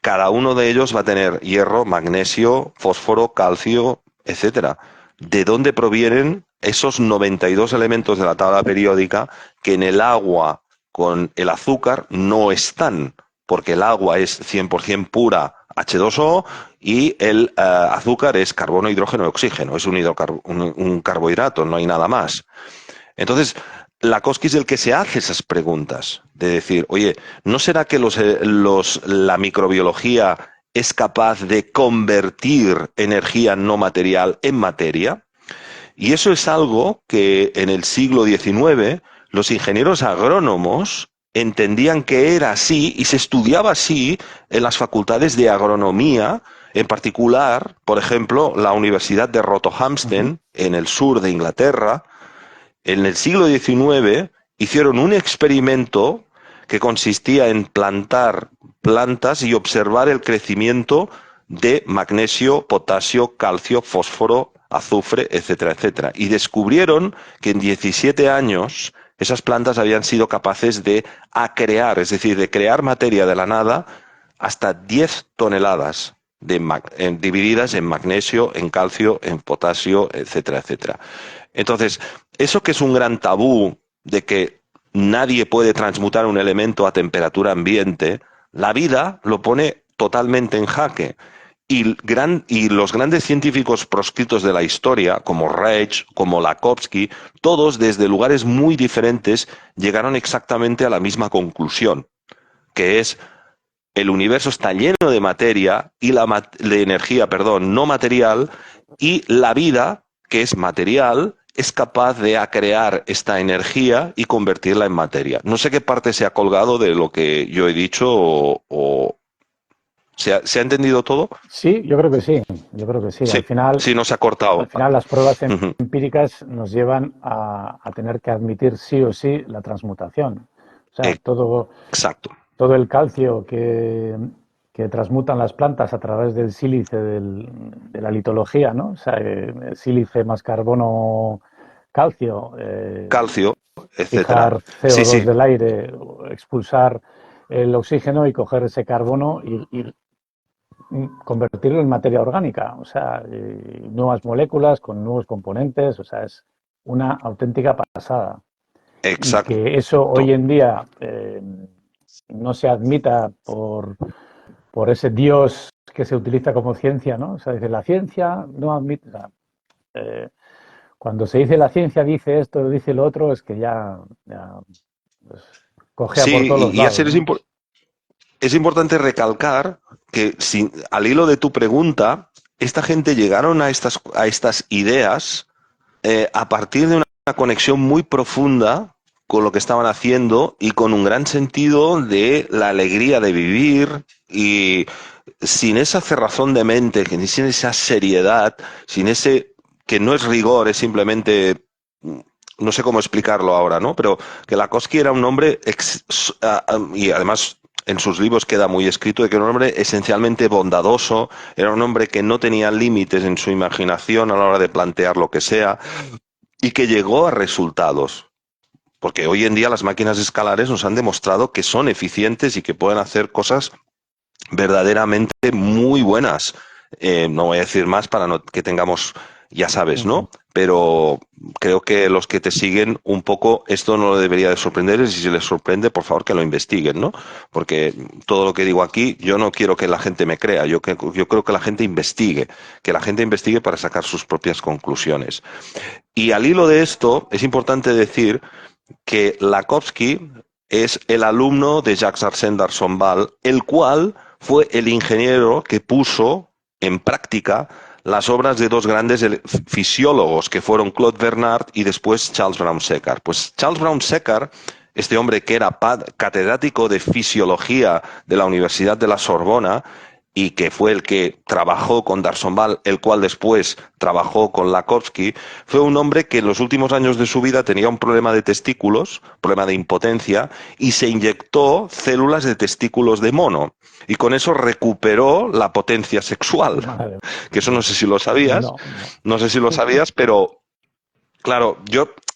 cada uno de ellos va a tener hierro, magnesio, fósforo, calcio, etcétera. ¿De dónde provienen esos 92 elementos de la tabla periódica que en el agua con el azúcar no están? Porque el agua es 100% pura H2O y el azúcar es carbono, hidrógeno y oxígeno. Es un carbohidrato, no hay nada más. Entonces, Lakoski es el que se hace esas preguntas, de decir, oye, ¿no será que la microbiología es capaz de convertir energía no material en materia? Y eso es algo que en el siglo XIX los ingenieros agrónomos entendían que era así y se estudiaba así en las facultades de agronomía, en particular, por ejemplo, la Universidad de Ujú. Rotohampton, en el sur de Inglaterra, en el siglo XIX hicieron un experimento que consistía en plantar plantas y observar el crecimiento de magnesio, potasio, calcio, fósforo, azufre, etcétera, etcétera. Y descubrieron que en 17 años esas plantas habían sido capaces de acrear, es decir, de crear materia de la nada hasta 10 toneladas divididas en magnesio, en calcio, en potasio, etcétera, etcétera. Entonces, eso que es un gran tabú de que nadie puede transmutar un elemento a temperatura ambiente, la vida lo pone totalmente en jaque. Y los grandes científicos proscritos de la historia, como Reich, como Lakowski, todos desde lugares muy diferentes llegaron exactamente a la misma conclusión, que es el universo está lleno de materia y de energía, perdón, no material, y la vida, que es material, es capaz de crear esta energía y convertirla en materia. No sé qué parte se ha colgado de lo que yo he dicho o ¿se ha entendido todo? Sí, yo creo que sí, yo creo que sí. Sí, sí, no se ha Al cortado. final las pruebas Ujú. empíricas nos llevan a tener que admitir sí o sí la transmutación. O sea, Exacto. todo el calcio que transmutan las plantas a través del sílice de la litología, ¿no? O sea, sílice más carbono, calcio, Calcio, etcétera. fijar Sí, CO2 sí, del aire, expulsar el oxígeno y coger ese carbono y convertirlo en materia orgánica, o sea, nuevas moléculas con nuevos componentes, o sea, es una auténtica pasada. Y exacto. que eso hoy en día no se admita por ese Dios que se utiliza como ciencia, ¿no? O sea, dice, la ciencia no admite... O sea, eh, cuando se dice la ciencia dice esto, dice lo otro, es que ya pues, cojea por Sí, todos los y Aser, lados, ¿no? es importante recalcar que al hilo de tu pregunta, esta gente llegaron a estas ideas a partir de una conexión muy profunda con lo que estaban haciendo y con un gran sentido de la alegría de vivir y sin esa cerrazón de mente, sin esa seriedad, sin ese que no es rigor, es simplemente no sé cómo explicarlo ahora, ¿no? Pero que Lakoski era un hombre y además en sus libros queda muy escrito de que era un hombre esencialmente bondadoso, era un hombre que no tenía límites en su imaginación a la hora de plantear lo que sea y que llegó a resultados. Porque hoy en día las máquinas escalares nos han demostrado que son eficientes y que pueden hacer cosas verdaderamente muy buenas. No voy a decir más para que tengamos, ya sabes, Uh -huh. ¿no? Pero creo que los que te siguen un poco, esto no lo debería de sorprender, y si les sorprende, por favor que lo investiguen, ¿no? Porque todo lo que digo aquí, yo no quiero que la gente me crea, yo creo que que la gente investigue para sacar sus propias conclusiones. Y al hilo de esto, es importante decir que Lakowski es el alumno de Jacques Arsène d'Arsonval, el cual fue el ingeniero que puso en práctica las obras de dos grandes fisiólogos, que fueron Claude Bernard y después Charles Brown-Séquard. Pues Charles Brown-Séquard, este hombre que era catedrático de fisiología de la Universidad de la Sorbona, y que fue el que trabajó con D'Arsonval, el cual después trabajó con Lakhovsky, fue un hombre que en los últimos años de su vida tenía un problema de testículos, problema de impotencia, y se inyectó células de testículos de mono. Y con eso recuperó la potencia sexual. Madre Que eso no mía. sé si lo sabías, No, no. no sé si lo sabías, pero claro,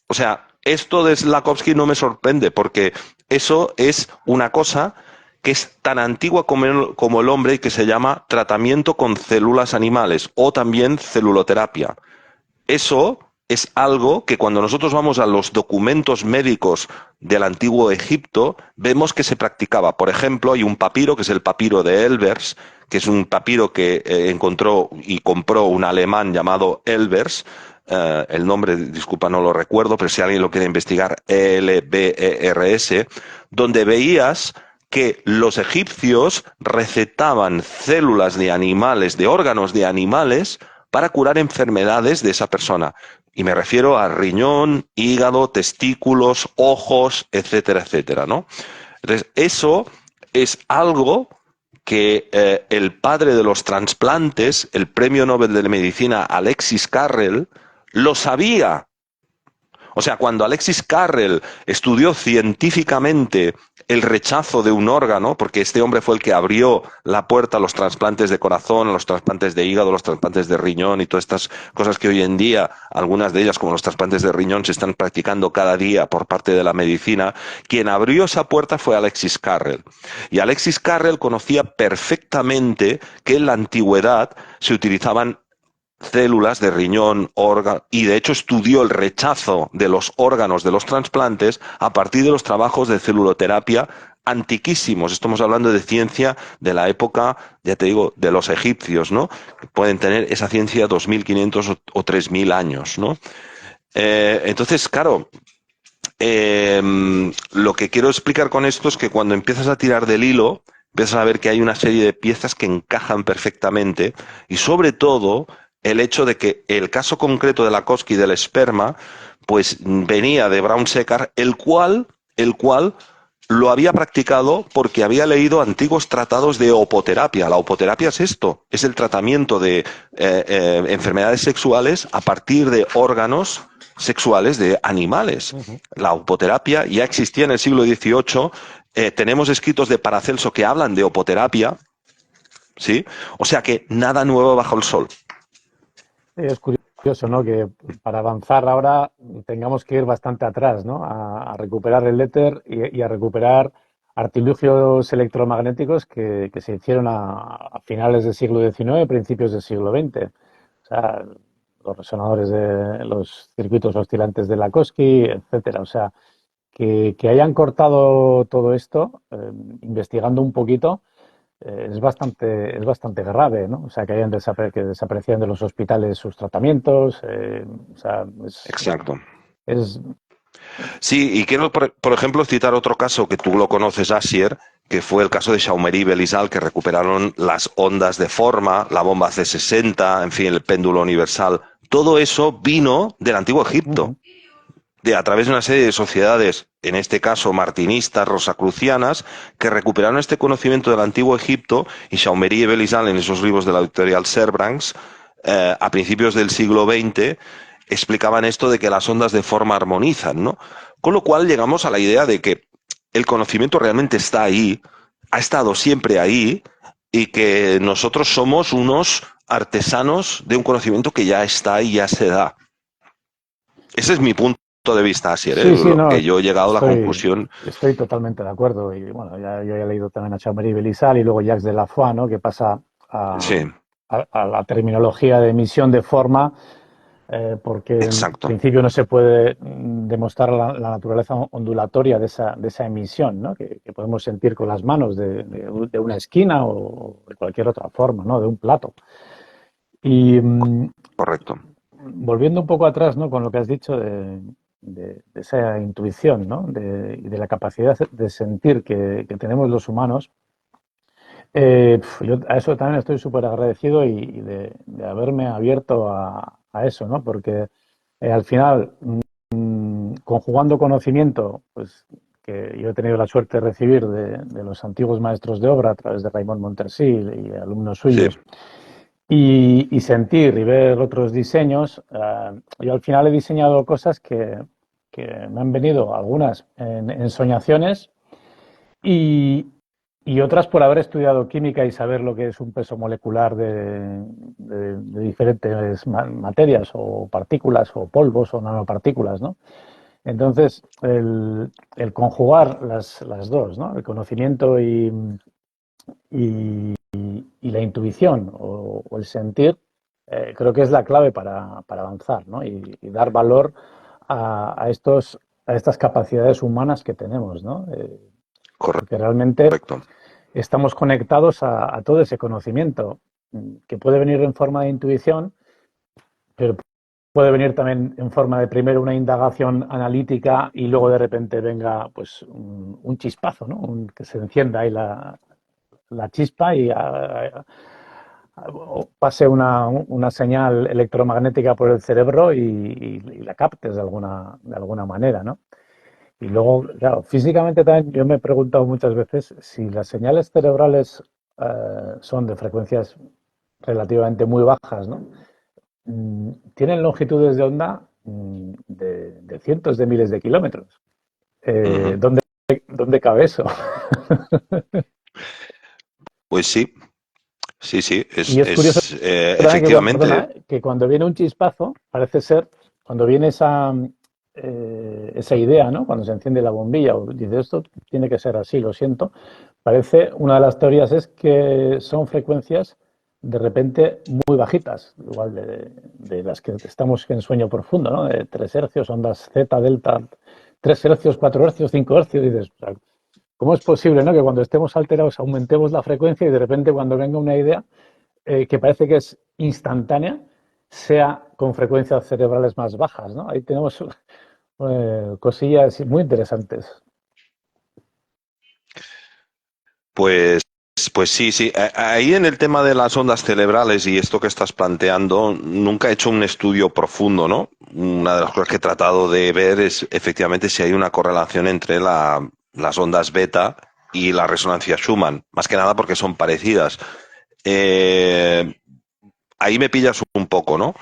o sea, esto de Slakowski no me sorprende porque eso es una cosa que es tan antigua como el hombre y que se llama tratamiento con células animales o también celuloterapia. Eso es algo que cuando nosotros vamos a los documentos médicos del antiguo Egipto, vemos que se practicaba. Por ejemplo, hay un papiro, que es el papiro de Elbers, que es un papiro que encontró y compró un alemán llamado Elbers. El nombre, disculpa, no lo recuerdo, pero si alguien lo quiere investigar, Elbers, donde veías que los egipcios recetaban células de animales, de órganos de animales, para curar enfermedades de esa persona. Y me refiero a riñón, hígado, testículos, ojos, etcétera, etcétera, ¿no? Entonces, eso es algo que el padre de los trasplantes, el premio Nobel de Medicina Alexis Carrel, lo sabía. O sea, cuando Alexis Carrel estudió científicamente el rechazo de un órgano, porque este hombre fue el que abrió la puerta a los trasplantes de corazón, a los trasplantes de hígado, a los trasplantes de riñón y todas estas cosas que hoy en día, algunas de ellas, como los trasplantes de riñón, se están practicando cada día por parte de la medicina, quien abrió esa puerta fue Alexis Carrel. Y Alexis Carrel conocía perfectamente que en la antigüedad se utilizaban células de riñón, órgano, y de hecho estudió el rechazo de los órganos de los trasplantes a partir de los trabajos de celuloterapia antiquísimos. Estamos hablando de ciencia de la época, ya te digo, de los egipcios, ¿no? Que pueden tener esa ciencia 2.500 o 3.000 años, ¿no? Entonces, claro, lo que quiero explicar con esto es que cuando empiezas a tirar del hilo, empiezas a ver que hay una serie de piezas que encajan perfectamente y sobre todo el hecho de que el caso concreto de la Koski del esperma, pues venía de Brown Séquard, el cual lo había practicado porque había leído antiguos tratados de opoterapia. La opoterapia es esto, es el tratamiento de enfermedades sexuales a partir de órganos sexuales de animales. Ujú. La opoterapia ya existía en el siglo XVIII. Tenemos escritos de Paracelso que hablan de opoterapia, ¿sí? O sea que nada nuevo bajo el sol. Es curioso, ¿no? Que para avanzar ahora tengamos que ir bastante atrás, ¿no? A recuperar el éter y a recuperar artilugios electromagnéticos que se hicieron a finales del siglo XIX, principios del siglo XX. O sea, los resonadores de los circuitos oscilantes de Lakhovsky, etcétera. O sea, que hayan cortado todo esto, investigando un poquito, es bastante grave, ¿no? O sea, que hayan que desaparecieran de los hospitales sus tratamientos, o sea, Exacto. es Sí, y quiero, por ejemplo, citar otro caso que tú lo conoces, Asier, que fue el caso de Chaumery y Belisal, que recuperaron las ondas de forma, la bomba C60, en fin, el péndulo universal. Todo eso vino del antiguo Egipto, ujú, a través de una serie de sociedades, en este caso martinistas, rosacrucianas, que recuperaron este conocimiento del antiguo Egipto, y Chaumery y Belisal, en esos libros de la editorial Serbrancs, a principios del siglo XX, explicaban esto de que las ondas de forma armonizan, ¿no? Con lo cual llegamos a la idea de que el conocimiento realmente está ahí, ha estado siempre ahí, y que nosotros somos unos artesanos de un conocimiento que ya está y ya se da. Ese es mi punto de vista, Asier, ¿eh? sí, sí, Lo no, que yo he llegado a la estoy, conclusión. estoy totalmente de acuerdo. Y bueno, yo ya he leído también a Chaumery Belisal y luego Jacques de Lafont, ¿no? Que pasa Sí, a la terminología de emisión de forma, porque en exacto, principio no se puede demostrar la naturaleza ondulatoria de esa emisión, ¿no? Que podemos sentir con las manos de una esquina o de cualquier otra forma, ¿no? De un plato. Y correcto. volviendo un poco atrás, ¿no? Con lo que has dicho de esa intuición, ¿no? Y de la capacidad de sentir que tenemos los humanos, yo a eso también estoy súper agradecido y de haberme abierto a eso, ¿no? Porque al final, conjugando conocimiento, pues que yo he tenido la suerte de recibir de los antiguos maestros de obra a través de Raymond Montersil y alumnos Sí, suyos, y sentir y ver otros diseños, yo al final he diseñado cosas que me han venido, algunas en soñaciones y, y otras por haber estudiado química y saber lo que es un peso molecular de diferentes materias o partículas o polvos o nanopartículas, ¿no? Entonces, el conjugar las dos, ¿no? El conocimiento y, y la intuición o el sentir, creo que es la clave para avanzar, ¿no? Y dar valor a estas capacidades humanas que tenemos, ¿no? Porque realmente correcto. estamos conectados a todo ese conocimiento que puede venir en forma de intuición, pero puede venir también en forma de primero una indagación analítica y luego de repente venga pues un chispazo, ¿no? Que se encienda ahí la chispa y pase una señal electromagnética por el cerebro y la captes de alguna manera, ¿no? Y luego, claro, físicamente también yo me he preguntado muchas veces si las señales cerebrales son de frecuencias relativamente muy bajas, ¿no? Tienen longitudes de onda de cientos de miles de kilómetros. Ujú. ¿Dónde cabe eso? Pues sí, sí, sí, Y es curioso también que, efectivamente. perdona, que cuando viene un chispazo, parece ser, cuando viene esa idea, ¿no? Cuando se enciende la bombilla, o dice esto tiene que ser así, lo siento, parece, una de las teorías es que son frecuencias de repente muy bajitas, igual de las que estamos en sueño profundo, ¿no? De 3 hercios, ondas Z, delta, 3 hercios, 4 hercios, 5 hercios, y dices, ¿cómo es posible, ¿no? Que cuando estemos alterados aumentemos la frecuencia y de repente cuando venga una idea que parece que es instantánea, sea con frecuencias cerebrales más bajas, ¿no? Ahí tenemos cosillas muy interesantes. Pues, pues sí, sí. Ahí en el tema de las ondas cerebrales y esto que estás planteando, nunca he hecho un estudio profundo, ¿no? Una de las cosas que he tratado de ver es efectivamente si hay una correlación entre las ondas beta y la resonancia Schumann, más que nada porque son parecidas. Eh, Ahí me pillas un poco, ¿no?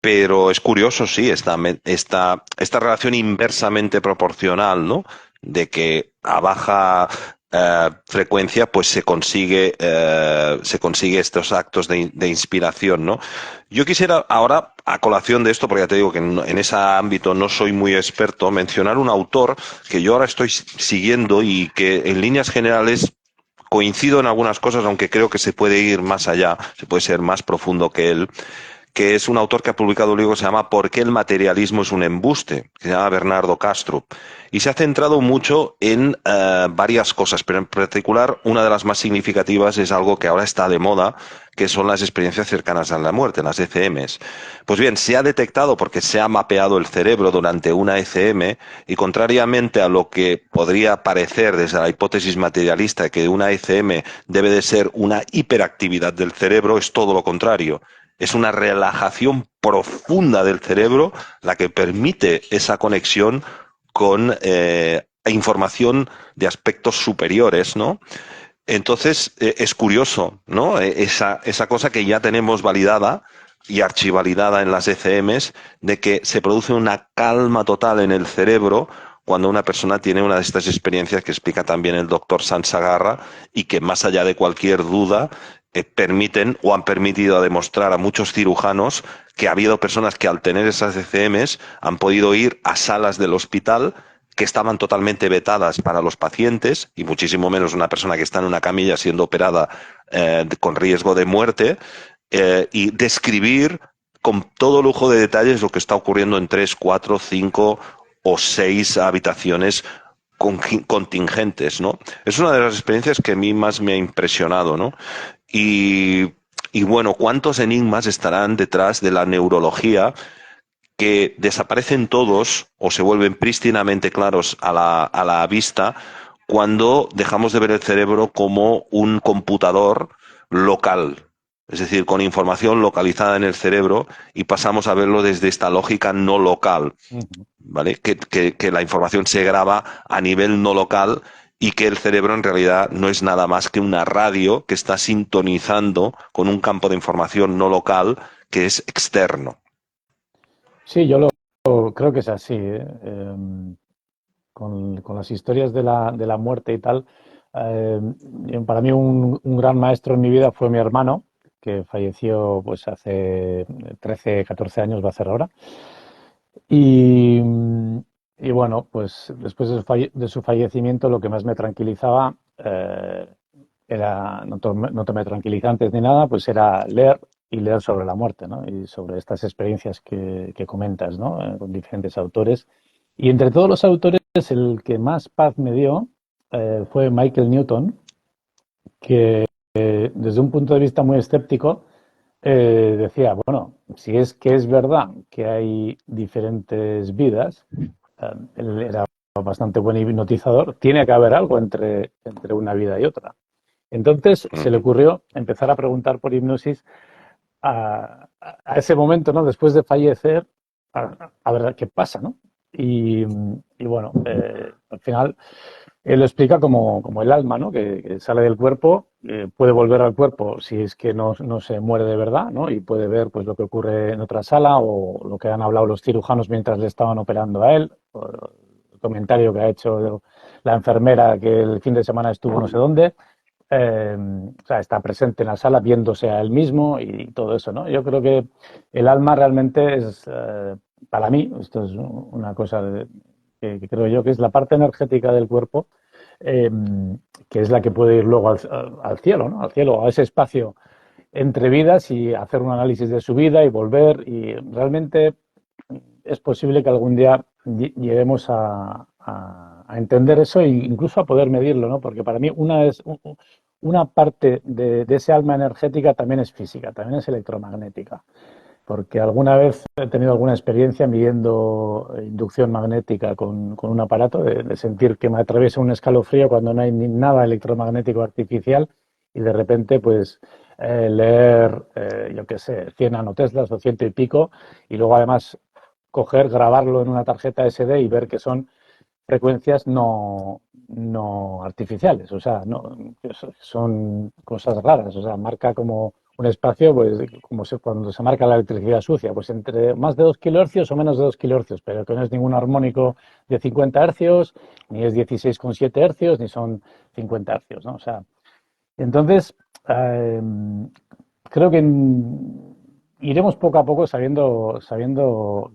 Pero es curioso, sí, esta relación inversamente proporcional, ¿no? De que a baja frecuencia, pues se consigue estos actos de inspiración, ¿no? Yo quisiera ahora, a colación de esto, porque ya te digo que en ese ámbito no soy muy experto, mencionar un autor que yo ahora estoy siguiendo y que en líneas generales coincido en algunas cosas, aunque creo que se puede ir más allá, se puede ser más profundo que él, que es un autor que ha publicado un libro que se llama ¿Por qué el materialismo es un embuste?, que se llama Bernardo Castro. Y se ha centrado mucho en varias cosas, pero en particular una de las más significativas es algo que ahora está de moda, que son las experiencias cercanas a la muerte, las ECMs. Pues bien, se ha detectado porque se ha mapeado el cerebro durante una ECM y contrariamente a lo que podría parecer desde la hipótesis materialista que una ECM debe de ser una hiperactividad del cerebro, es todo lo contrario. Es una relajación profunda del cerebro la que permite esa conexión con información de aspectos superiores, ¿no? Entonces, es curioso, ¿no? Esa cosa que ya tenemos validada y archivalidada en las ECMs, de que se produce una calma total en el cerebro cuando una persona tiene una de estas experiencias que explica también el doctor Sansagarra y que más allá de cualquier duda permiten o han permitido demostrar a muchos cirujanos que ha habido personas que al tener esas ECMs han podido ir a salas del hospital que estaban totalmente vetadas para los pacientes y muchísimo menos una persona que está en una camilla siendo operada con riesgo de muerte y describir con todo lujo de detalles lo que está ocurriendo en 3, 4, 5 o 6 habitaciones contingentes, ¿no? Es una de las experiencias que a mí más me ha impresionado, ¿no? Y, y bueno, ¿cuántos enigmas estarán detrás de la neurología que desaparecen todos o se vuelven prístinamente claros a la vista cuando dejamos de ver el cerebro como un computador local? es decir, con información localizada en el cerebro, y pasamos a verlo desde esta lógica no local, Ujú. ¿vale? Que la información se graba a nivel no local y que el cerebro en realidad no es nada más que una radio que está sintonizando con un campo de información no local que es externo. Sí, yo lo creo que es así, ¿eh? Con las historias de la muerte y tal, eh, para mí un gran maestro en mi vida fue mi hermano, que falleció pues hace 13, 14 años, va a ser ahora. Y, y bueno, pues después de su fallecimiento lo que más me tranquilizaba era, no tomé tranquilizantes ni nada, pues era leer y leer sobre la muerte, ¿no? Y sobre estas experiencias que comentas, ¿no? Con diferentes autores. Y entre todos los autores, el que más paz me dio fue Michael Newton, que desde un punto de vista muy escéptico decía, bueno, si es que es verdad que hay diferentes vidas, él era bastante buen hipnotizador, tiene que haber algo entre una vida y otra. Entonces se le Ujú. ocurrió empezar a preguntar por hipnosis a ese momento, ¿no? Después de fallecer, a ver qué pasa, ¿no? Y bueno, al final él lo explica como el alma, ¿no? Que sale del cuerpo, puede volver al cuerpo si es que no se muere de verdad, ¿no? Y puede ver pues lo que ocurre en otra sala o lo que han hablado los cirujanos mientras le estaban operando a él, o el comentario que ha hecho la enfermera que el fin de semana estuvo no sé dónde. O sea, está presente en la sala viéndose a él mismo y todo eso, ¿no? Yo creo que el alma realmente es, para mí, esto es una cosa que creo yo que es la parte energética del cuerpo, eh, que es la que puede ir luego al cielo, ¿no? Al cielo, a ese espacio entre vidas y hacer un análisis de su vida y volver. Y realmente es posible que algún día lleguemos a entender eso e incluso a poder medirlo, ¿no? Porque para mí una parte de ese alma energética también es física, también es electromagnética. Porque alguna vez he tenido alguna experiencia midiendo inducción magnética con un aparato, de sentir que me atraviesa un escalofrío cuando no hay ni nada electromagnético artificial y de repente pues leer, yo qué sé, 100 nanoteslas o ciento y pico y luego además coger, grabarlo en una tarjeta SD y ver que son frecuencias no artificiales, o sea, son cosas raras, o sea, marca como un espacio, pues cuando se marca la electricidad sucia, pues entre más de 2 kilohercios o menos de 2 kilohercios, pero que no es ningún armónico de 50 hercios, ni es 16,7 hercios, ni son 50 hercios, ¿no? O sea, entonces, eh, creo que iremos poco a poco sabiendo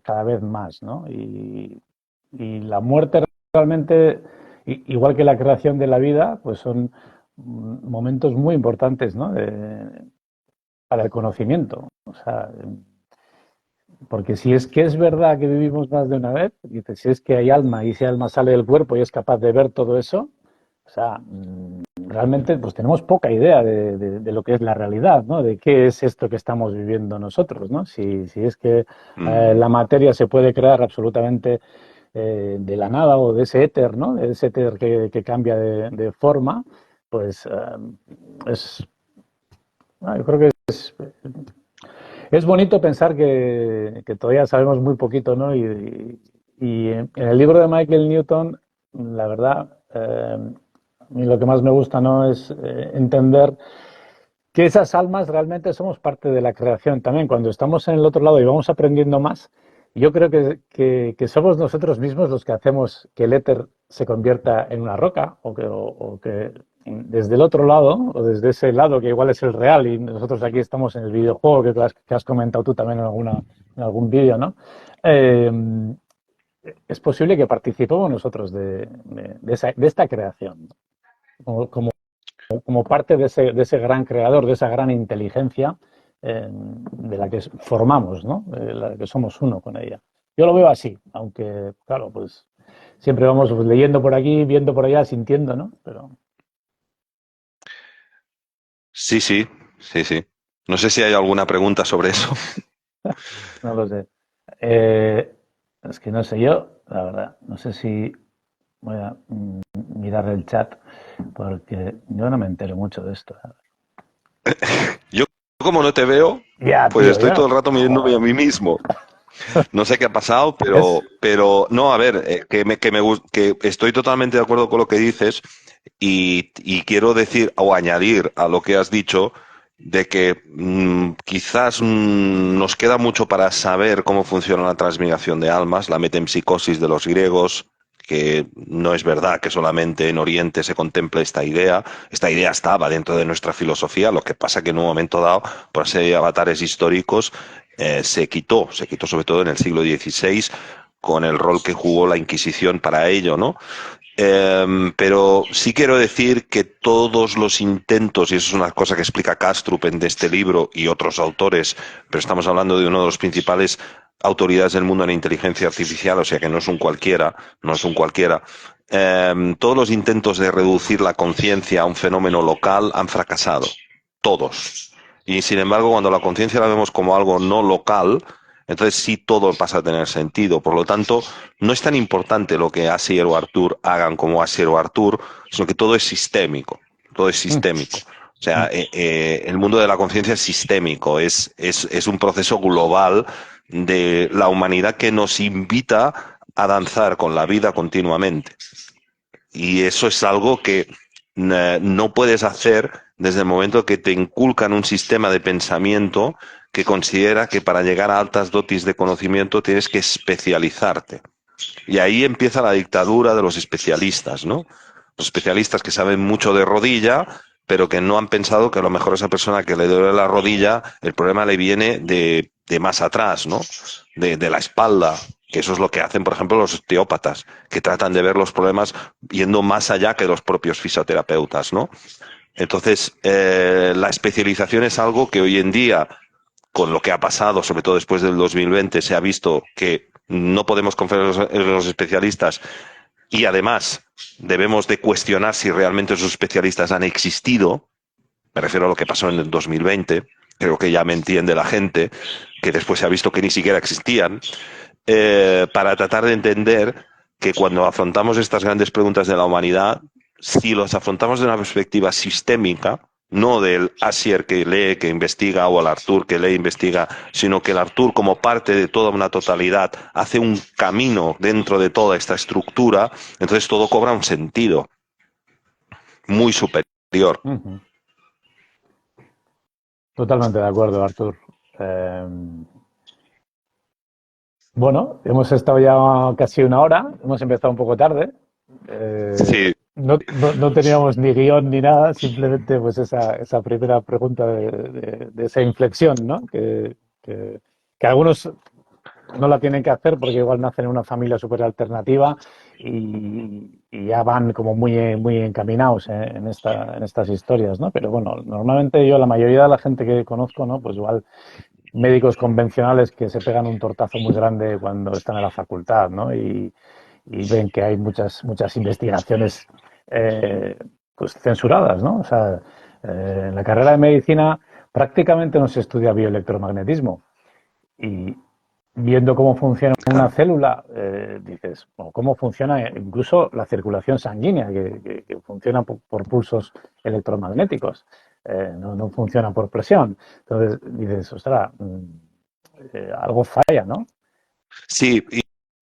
cada vez más, ¿no? Y la muerte realmente, igual que la creación de la vida, pues son momentos muy importantes, ¿no? Para el conocimiento. O sea, porque si es que es verdad que vivimos más de una vez, dice, si es que hay alma y ese alma sale del cuerpo y es capaz de ver todo eso, o sea, realmente pues tenemos poca idea de lo que es la realidad, ¿no? De qué es esto que estamos viviendo nosotros, ¿no? Si es que Mm. la materia se puede crear absolutamente de la nada o de ese éter, ¿no? De ese éter que cambia de forma, pues es, yo creo que es bonito pensar que todavía sabemos muy poquito, ¿no? Y en el libro de Michael Newton, la verdad, a mí lo que más me gusta, ¿no? Es entender que esas almas realmente somos parte de la creación también. Cuando estamos en el otro lado y vamos aprendiendo más, yo creo que somos nosotros mismos los que hacemos que el éter se convierta en una roca o que desde el otro lado o desde ese lado que igual es el real y nosotros aquí estamos en el videojuego que has comentado tú también en algún vídeo, ¿no? Eh, es posible que participemos nosotros de esta creación como como parte de ese gran creador, de esa gran inteligencia de la que formamos, ¿no? De la que somos uno con ella. Yo lo veo así, aunque, claro, pues siempre vamos pues, leyendo por aquí, viendo por allá, sintiendo, ¿no? Pero Sí, sí, sí, sí. No sé si hay alguna pregunta sobre eso. no lo sé. Eh, es que no sé yo, la verdad. No sé si voy a mirar el chat, porque yo no me entero mucho de esto. Yo como no te veo, Ya, pues tío, estoy ya. todo el rato mirándome a Joder. mí mismo. No sé qué ha pasado, Es, pero no, a ver, que estoy totalmente de acuerdo con lo que dices y quiero decir o añadir a lo que has dicho de que quizás nos queda mucho para saber cómo funciona la transmigración de almas, la metempsicosis de los griegos, que no es verdad que solamente en Oriente se contemple esta idea. Esta idea estaba dentro de nuestra filosofía, lo que pasa que en un momento dado, por ser avatares históricos, se quitó sobre todo en el siglo XVI con el rol que jugó la Inquisición para ello, ¿no? Pero sí quiero decir que todos los intentos, y eso es una cosa que explica Kastrup en este libro y otros autores, pero estamos hablando de uno de los principales autoridades del mundo en inteligencia artificial, o sea que no es un cualquiera, no es un cualquiera. Todos los intentos de reducir la conciencia a un fenómeno local han fracasado, todos. Y sin embargo, cuando la conciencia la vemos como algo no local, entonces sí todo pasa a tener sentido. Por lo tanto, no es tan importante lo que Asier o Artur hagan como Asier o Artur, sino que todo es sistémico. Todo es mm, sistémico. O sea, mm, el mundo de la conciencia es sistémico, es un proceso global de la humanidad que nos invita a danzar con la vida continuamente. Y eso es algo que no puedes hacer desde el momento que te inculcan un sistema de pensamiento que considera que para llegar a altas dosis de conocimiento tienes que especializarte. Y ahí empieza la dictadura de los especialistas, ¿no? Los especialistas que saben mucho de rodilla, pero que no han pensado que a lo mejor esa persona que le duele la rodilla, el problema le viene de más atrás, ¿no? De la espalda, que eso es lo que hacen, por ejemplo, los osteópatas, que tratan de ver los problemas yendo más allá que los propios fisioterapeutas, ¿no? Entonces, la especialización es algo que hoy en día, con lo que ha pasado, sobre todo después del 2020, se ha visto que no podemos confiar en los especialistas y además debemos de cuestionar si realmente esos especialistas han existido. Me refiero a lo que pasó en el 2020. Creo que ya me entiende la gente, que después se ha visto que ni siquiera existían, para tratar de entender que cuando afrontamos estas grandes preguntas de la humanidad, si los afrontamos de una perspectiva sistémica, no del Asier que lee, que investiga, o el Artur que lee e investiga, sino que el Artur, como parte de toda una totalidad, hace un camino dentro de toda esta estructura, entonces todo cobra un sentido muy superior. ujú. Totalmente de acuerdo, Artur. Eh, bueno, hemos estado ya casi una hora, hemos empezado un poco tarde. Sí, No teníamos ni guión ni nada, simplemente pues esa primera pregunta de esa inflexión, ¿no? Que algunos no la tienen que hacer porque igual nacen en una familia súper alternativa y ya van como muy encaminados en estas historias, ¿no? Pero bueno, normalmente yo, la mayoría de la gente que conozco, ¿no? Pues igual médicos convencionales que se pegan un tortazo muy grande cuando están en la facultad, ¿no? Y ven que hay muchas investigaciones eh, pues censuradas, ¿no? O sea, en la carrera de medicina prácticamente no se estudia bioelectromagnetismo y viendo cómo funciona una claro. célula, dices, bueno, cómo funciona incluso la circulación sanguínea, que funciona por pulsos electromagnéticos, no funciona por presión. Entonces dices, ostras, algo falla, ¿no? Sí,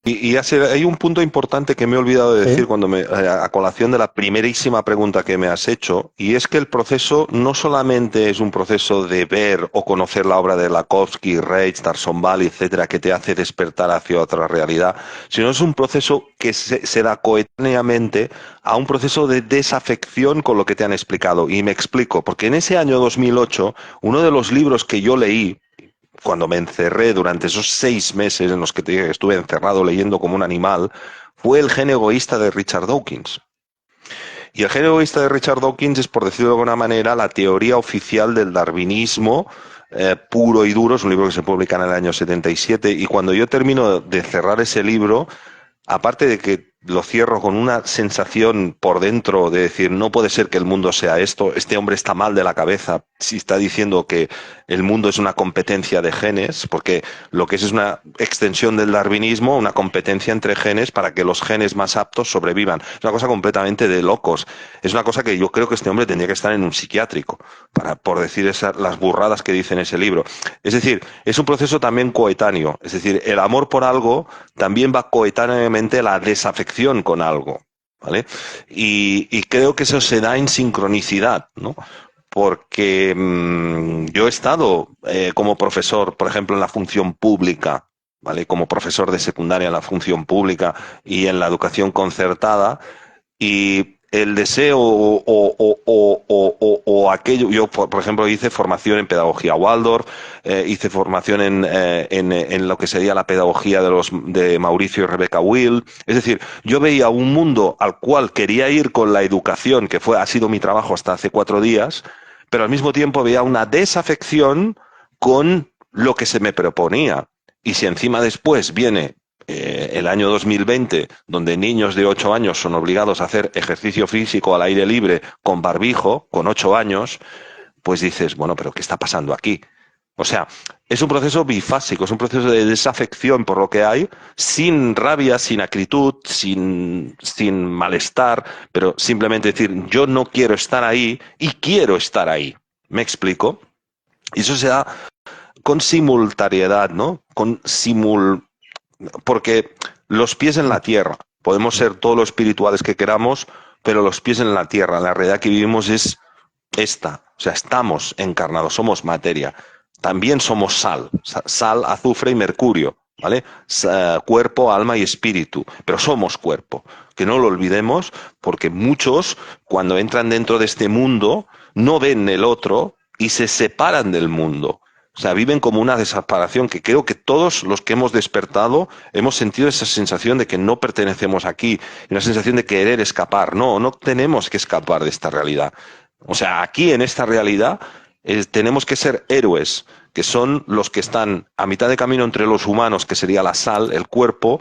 hay un punto importante que me he olvidado de decir Sí. cuando a colación de la primerísima pregunta que me has hecho, y es que el proceso no solamente es un proceso de ver o conocer la obra de Lakovsky, Reich, Tarsonval, etcétera, que te hace despertar hacia otra realidad, sino es un proceso que se da coetáneamente a un proceso de desafección con lo que te han explicado. Y me explico, porque en ese año 2008, uno de los libros que yo leí, cuando me encerré durante esos 6 meses en los que estuve encerrado leyendo como un animal, fue El gen egoísta de Richard Dawkins. Y el gen egoísta de Richard Dawkins es, por decirlo de alguna manera, la teoría oficial del darwinismo puro y duro. Es un libro que se publica en el año 77. Y cuando yo termino de cerrar ese libro, aparte de que lo cierro con una sensación por dentro de decir, no puede ser que el mundo sea esto, este hombre está mal de la cabeza si está diciendo que el mundo es una competencia de genes, porque lo que es una extensión del darwinismo, una competencia entre genes para que los genes más aptos sobrevivan. Es una cosa completamente de locos. Es una cosa que yo creo que este hombre tendría que estar en un psiquiátrico, por decir las burradas que dice en ese libro. Es decir, es un proceso también coetáneo, es decir, el amor por algo también va coetáneamente la desafección con algo, ¿vale? Y creo que eso se da en sincronicidad, ¿no? Porque yo he estado como profesor, por ejemplo, en la función pública, ¿vale? Como profesor de secundaria en la función pública y en la educación concertada, y el deseo o aquello, yo por ejemplo hice formación en pedagogía Waldorf, hice formación en lo que sería la pedagogía de Mauricio y Rebecca Will, es decir, yo veía un mundo al cual quería ir con la educación, ha sido mi trabajo hasta hace 4 días, pero al mismo tiempo veía una desafección con lo que se me proponía. Y si encima después viene el año 2020, donde niños de 8 años son obligados a hacer ejercicio físico al aire libre con barbijo, con 8 años, pues dices, bueno, pero ¿qué está pasando aquí? O sea, es un proceso bifásico, es un proceso de desafección por lo que hay, sin rabia, sin acritud, sin malestar, pero simplemente decir, yo no quiero estar ahí y quiero estar ahí. ¿Me explico? Y eso se da con simultaneidad, ¿no? Porque los pies en la tierra, podemos ser todo lo espirituales que queramos, pero los pies en la tierra, la realidad que vivimos es esta, o sea, estamos encarnados, somos materia, también somos sal, azufre y mercurio, ¿vale? Cuerpo, alma y espíritu, pero somos cuerpo, que no lo olvidemos, porque muchos, cuando entran dentro de este mundo, no ven el otro y se separan del mundo. O sea, viven como una desaparición que creo que todos los que hemos despertado hemos sentido esa sensación de que no pertenecemos aquí, una sensación de querer escapar. No, no tenemos que escapar de esta realidad. O sea, aquí en esta realidad tenemos que ser héroes, que son los que están a mitad de camino entre los humanos, que sería la sal, el cuerpo,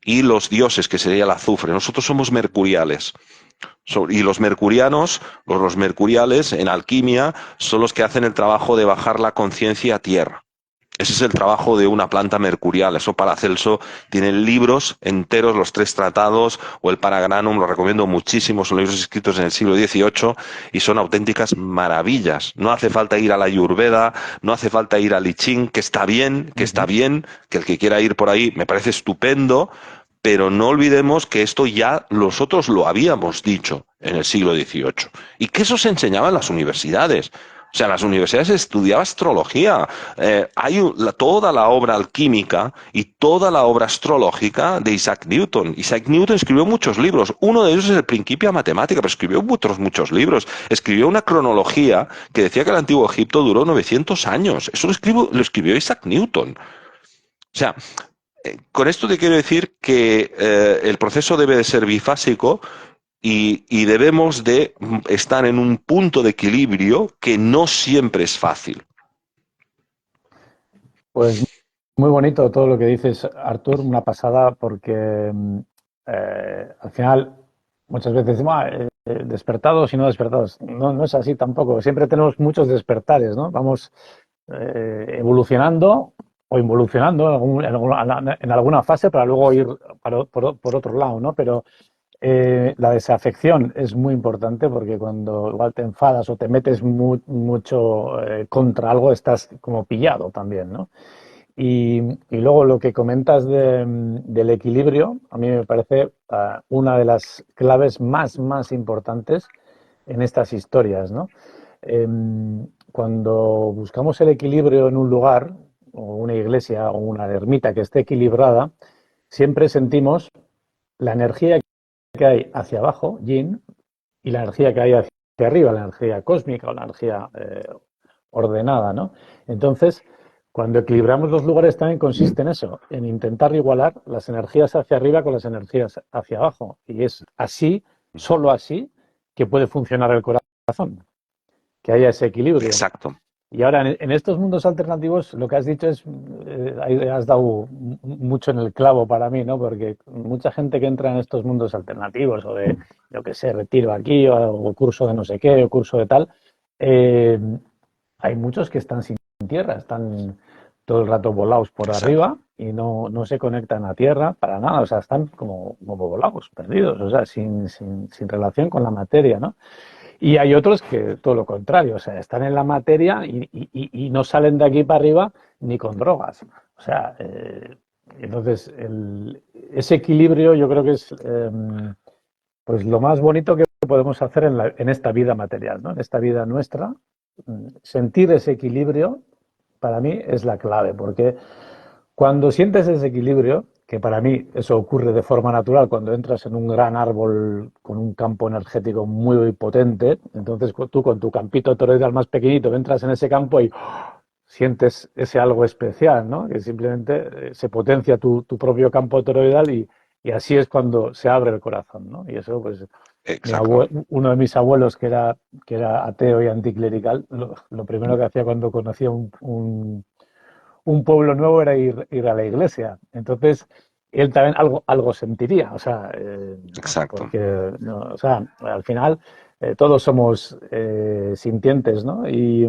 y los dioses, que sería el azufre. Nosotros somos mercuriales. Y los mercurianos, los mercuriales en alquimia, son los que hacen el trabajo de bajar la conciencia a tierra. Ese es el trabajo de una planta mercurial. Eso Paracelso tiene libros enteros, los 3 tratados o el Paragranum, lo recomiendo muchísimo, son libros escritos en el siglo XVIII y son auténticas maravillas. No hace falta ir a la Ayurveda, no hace falta ir al I Ching, que está bien, que el que quiera ir por ahí me parece estupendo, pero no olvidemos que esto ya nosotros lo habíamos dicho en el siglo XVIII y que eso se enseñaba en las universidades. O sea, en las universidades se estudiaba astrología. Toda la obra alquímica y toda la obra astrológica de Isaac Newton. Isaac Newton escribió muchos libros. Uno de ellos es el Principia Matemática, pero escribió muchos libros. Escribió una cronología que decía que el antiguo Egipto duró 900 años. Eso lo escribió Isaac Newton. O sea, con esto te quiero decir que el proceso debe de ser bifásico y debemos de estar en un punto de equilibrio que no siempre es fácil. Pues muy bonito todo lo que dices, Artur, una pasada, porque al final muchas veces decimos, despertados y no despertados. No, no es así tampoco. Siempre tenemos muchos despertares, ¿no? Vamos evolucionando o involucionando en alguna fase para luego ir por otro lado, ¿no? Pero la desafección es muy importante porque cuando igual te enfadas o te metes mucho contra algo, estás como pillado también, ¿no? Y luego lo que comentas del equilibrio, a mí me parece una de las claves más importantes en estas historias, ¿no? Cuando buscamos el equilibrio en un lugar, o una iglesia, o una ermita que esté equilibrada, siempre sentimos la energía que hay hacia abajo, yin, y la energía que hay hacia arriba, la energía cósmica o la energía ordenada, ¿no? Entonces, cuando equilibramos los lugares también consiste en eso, en intentar igualar las energías hacia arriba con las energías hacia abajo. Y es así, solo así, que puede funcionar el corazón, que haya ese equilibrio. Exacto. Y ahora, en estos mundos alternativos, lo que has dicho es, ahí has dado mucho en el clavo para mí, ¿no? Porque mucha gente que entra en estos mundos alternativos, o de, yo qué sé, retiro aquí, o curso de no sé qué, o curso de tal, eh, hay muchos que están sin tierra, están todo el rato volados por Exacto. arriba y no se conectan a tierra para nada, o sea, están como volados, perdidos, o sea, sin relación con la materia, ¿no? Y hay otros que todo lo contrario, o sea, están en la materia y no salen de aquí para arriba ni con drogas. O sea, entonces ese equilibrio yo creo que es pues lo más bonito que podemos hacer en esta vida material, ¿no? En esta vida nuestra. Sentir ese equilibrio para mí es la clave, porque cuando sientes ese equilibrio, que para mí eso ocurre de forma natural cuando entras en un gran árbol con un campo energético muy potente, entonces tú con tu campito toroidal más pequeñito entras en ese campo y sientes ese algo especial, ¿no? Que simplemente se potencia tu propio campo toroidal y así es cuando se abre el corazón, ¿no? Y eso, pues, Exacto. uno de mis abuelos que era ateo y anticlerical, lo primero que hacía cuando conocía un pueblo nuevo era ir a la iglesia. Entonces, él también algo sentiría, o sea, Exacto. porque, no, o sea, al final todos somos sintientes, ¿no? Y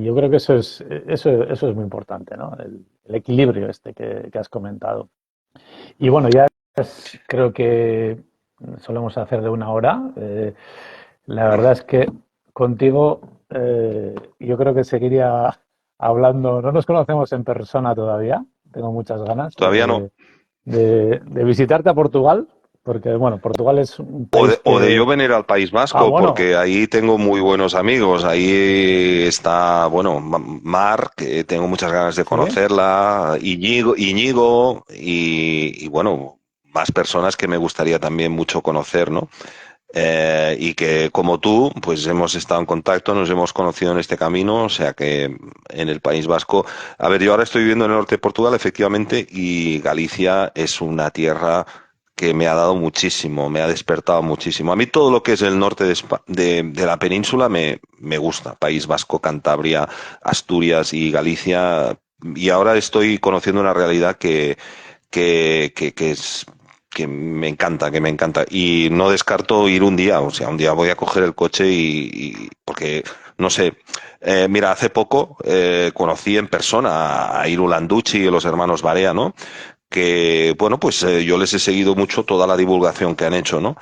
yo creo que eso es muy importante, ¿no? El equilibrio este que has comentado. Y bueno, ya creo que solemos hacer de una hora. La verdad es que contigo yo creo que seguiría hablando. No nos conocemos en persona todavía. Tengo muchas ganas Todavía no. de visitarte a Portugal, porque bueno, Portugal es un O país o de yo que... venir al País Ah, Vasco, bueno, porque ahí tengo muy buenos amigos. Ahí está, bueno, Mar, que tengo muchas ganas de sí. conocerla, Íñigo y, bueno, más personas que me gustaría también mucho conocer, ¿no? Y que como tú, pues hemos estado en contacto, nos hemos conocido en este camino, o sea que en el País Vasco, a ver, yo ahora estoy viviendo en el norte de Portugal, efectivamente, y Galicia es una tierra que me ha dado muchísimo, me ha despertado muchísimo. A mí todo lo que es el norte de la península me gusta, País Vasco, Cantabria, Asturias y Galicia, y ahora estoy conociendo una realidad que es que me encanta, que me encanta. Y no descarto ir un día, o sea, un día voy a coger el coche porque, no sé, mira, hace poco conocí en persona a Iru Landucci y los hermanos Barea, ¿no? Que, bueno, pues yo les he seguido mucho toda la divulgación que han hecho, ¿no?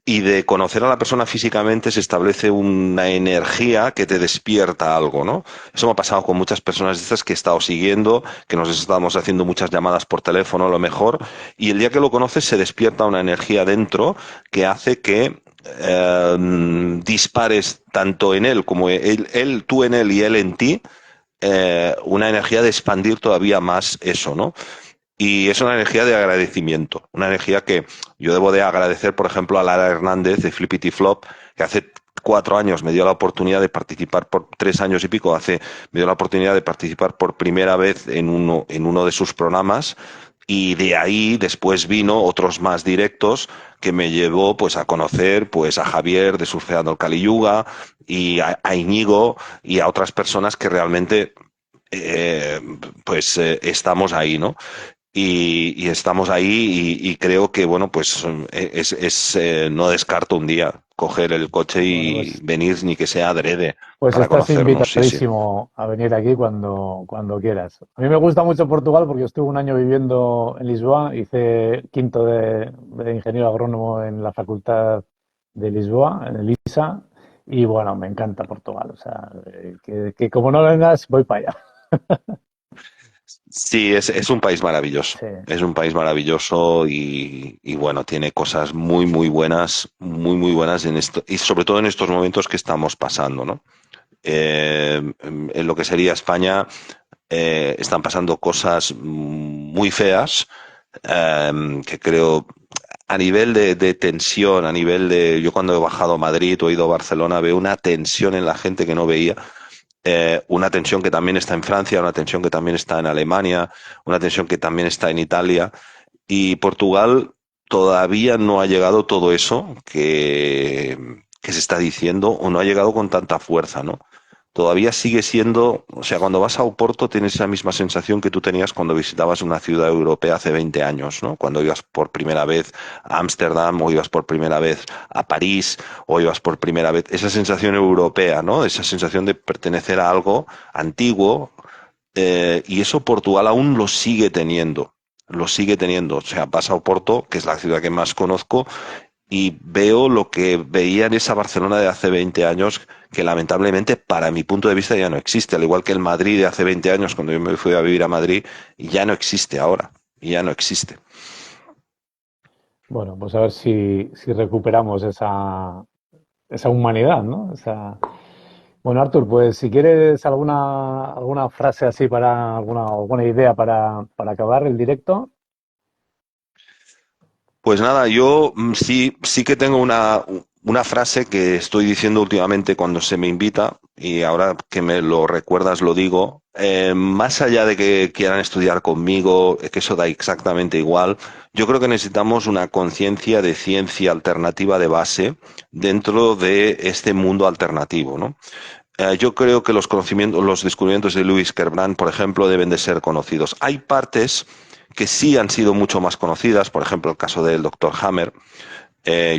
Y de conocer a la persona físicamente se establece una energía que te despierta algo, ¿no? Eso me ha pasado con muchas personas de estas que he estado siguiendo, que nos estamos haciendo muchas llamadas por teléfono a lo mejor, y el día que lo conoces se despierta una energía dentro que hace que dispares tanto en él como tú en él y él en ti, una energía de expandir todavía más eso, ¿no? Y es una energía de agradecimiento, una energía que yo debo de agradecer, por ejemplo, a Lara Hernández de Flippity Flop, que hace 4 años me dio la oportunidad de participar, por 3 años y pico, me dio la oportunidad de participar por primera vez en uno de sus programas. Y de ahí después vino otros más directos que me llevó pues a conocer pues a Javier de Surfeando el Kali Yuga y a Íñigo y a otras personas que realmente eh, estamos ahí, ¿no? Y estamos ahí y creo que, bueno, pues no descarto un día coger el coche Bueno, y venir ni que sea adrede pues para estás conocernos, sí, sí. invitadísimo a venir aquí cuando quieras. A mí me gusta mucho Portugal porque estuve un año viviendo en Lisboa, hice quinto de ingeniero agrónomo en la Facultad de Lisboa, en el ISA, y bueno, me encanta Portugal. O sea, que como no vengas, voy para allá. Sí, es un país maravilloso. Sí. Es un país maravilloso y, bueno, tiene cosas muy buenas en esto, y sobre todo en estos momentos que estamos pasando, ¿no? En lo que sería España, están pasando cosas muy feas, que creo a nivel de tensión, a nivel de... Yo cuando he bajado a Madrid o he ido a Barcelona veo una tensión en la gente que no veía, una tensión que también está en Francia, una tensión que también está en Alemania, una tensión que también está en Italia y Portugal todavía no ha llegado todo eso que se está diciendo o no ha llegado con tanta fuerza, ¿no? todavía sigue siendo, o sea, cuando vas a Oporto tienes esa misma sensación que tú tenías cuando visitabas una ciudad europea hace 20 años, ¿no? Cuando ibas por primera vez a Ámsterdam o ibas por primera vez a París o ibas por primera vez, esa sensación europea, ¿no? Esa sensación de pertenecer a algo antiguo, y eso Portugal aún lo sigue teniendo. Lo sigue teniendo. O sea, vas a Oporto, que es la ciudad que más conozco, y veo lo que veía en esa Barcelona de hace 20 años, que lamentablemente, para mi punto de vista, ya no existe. Al igual que el Madrid de hace 20 años, cuando yo me fui a vivir a Madrid, ya no existe ahora. Ya no existe. Bueno, pues a ver si recuperamos esa humanidad, ¿no? Bueno, Artur, pues si quieres alguna frase así para alguna idea para acabar el directo. Pues nada, yo sí que tengo una frase que estoy diciendo últimamente cuando se me invita, y ahora que me lo recuerdas lo digo. Más allá de que quieran estudiar conmigo, que eso da exactamente igual, yo creo que necesitamos una conciencia de ciencia alternativa de base dentro de este mundo alternativo, ¿no? Yo creo que los conocimientos, los descubrimientos de Lewis Kerbrand, por ejemplo, deben de ser conocidos. Hay partes que sí han sido mucho más conocidas, por ejemplo, el caso del doctor Hammer.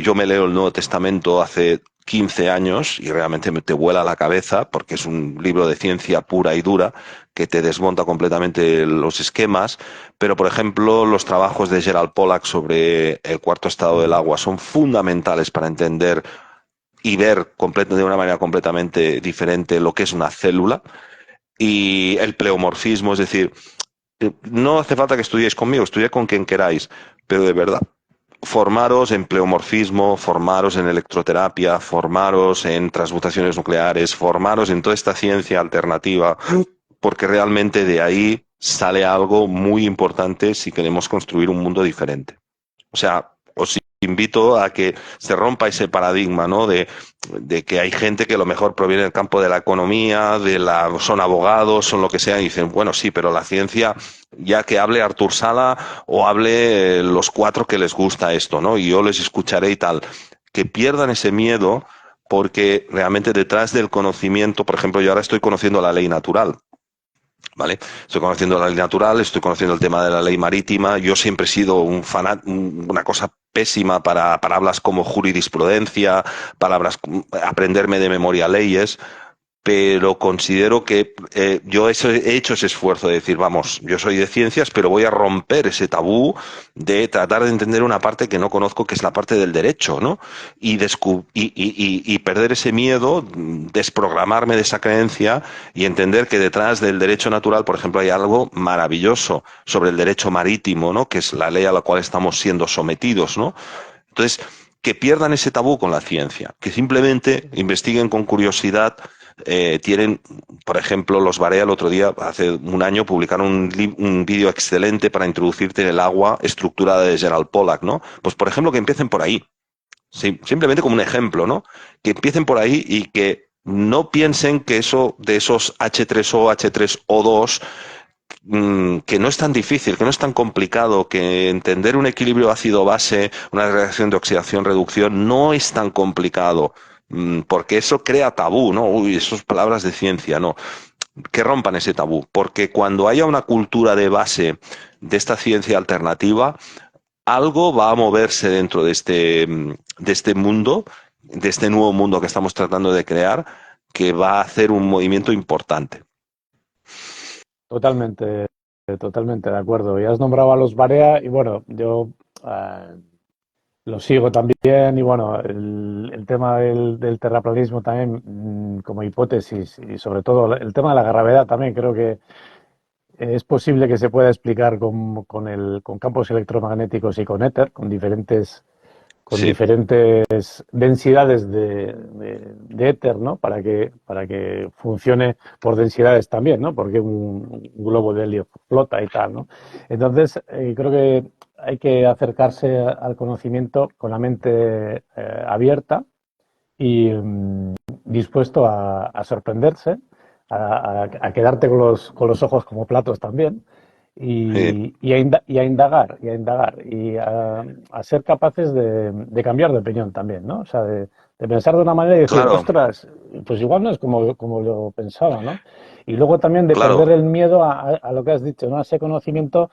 Yo me leo el Nuevo Testamento hace 15 años y realmente te vuela la cabeza porque es un libro de ciencia pura y dura que te desmonta completamente los esquemas. Pero, por ejemplo, los trabajos de Gerald Pollack sobre el cuarto estado del agua son fundamentales para entender y ver de una manera completamente diferente lo que es una célula y el pleomorfismo, es decir, no hace falta que estudiéis conmigo, estudiad con quien queráis, pero de verdad, formaros en pleomorfismo, formaros en electroterapia, formaros en transmutaciones nucleares, formaros en toda esta ciencia alternativa, porque realmente de ahí sale algo muy importante si queremos construir un mundo diferente. O sea, os invito a que se rompa ese paradigma, ¿no? De que hay gente que a lo mejor proviene del campo de la economía, son abogados, son lo que sea, y dicen, bueno, sí, pero la ciencia, ya que hable Artur Sala o hable los cuatro que les gusta esto, ¿no? Y yo les escucharé y tal. Que pierdan ese miedo porque realmente detrás del conocimiento, por ejemplo, yo ahora estoy conociendo la ley natural. ¿Vale? Estoy conociendo la ley natural, estoy conociendo el tema de la ley marítima. Yo siempre he sido una cosa pésima para palabras como jurisprudencia, aprenderme de memoria leyes, pero considero que he hecho ese esfuerzo de decir, vamos, yo soy de ciencias, pero voy a romper ese tabú de tratar de entender una parte que no conozco, que es la parte del derecho, ¿no? Y perder ese miedo, desprogramarme de esa creencia y entender que detrás del derecho natural, por ejemplo, hay algo maravilloso sobre el derecho marítimo, ¿no? Que es la ley a la cual estamos siendo sometidos, ¿no? Entonces, que pierdan ese tabú con la ciencia, que simplemente investiguen con curiosidad. Tienen, por ejemplo, los Barea el otro día, hace un año, publicaron un vídeo excelente para introducirte en el agua estructurada de Gerald Pollack, ¿no? Pues, por ejemplo, que empiecen por ahí. Sí, simplemente como un ejemplo, ¿no? Que empiecen por ahí y que no piensen que eso de esos H3O, H3O2, que no es tan difícil, que no es tan complicado, que entender un equilibrio ácido-base, una reacción de oxidación-reducción, no es tan complicado, porque eso crea tabú, ¿no? Uy, esas palabras de ciencia, no. Que rompan ese tabú, porque cuando haya una cultura de base de esta ciencia alternativa, algo va a moverse dentro de este mundo, de este nuevo mundo que estamos tratando de crear, que va a hacer un movimiento importante. Totalmente, totalmente de acuerdo. Ya has nombrado a los Barea y bueno, yo eh, lo sigo también y bueno, el tema del terraplanismo también como hipótesis y sobre todo el tema de la gravedad también creo que es posible que se pueda explicar con campos electromagnéticos y con éter, con Sí. diferentes densidades de éter, ¿no? Para que funcione por densidades también, ¿no? Porque un globo de helio flota y tal, ¿no? Entonces, creo que hay que acercarse al conocimiento con la mente abierta y dispuesto a sorprenderse, a quedarte con los ojos como platos también Sí. y a indagar, y a indagar, y a ser capaces de cambiar de opinión también, ¿no? O sea, de de pensar de una manera y decir, claro, ostras, pues igual no es como lo pensaba, ¿no? Y luego también de claro, perder el miedo a lo que has dicho, ¿no? A ese conocimiento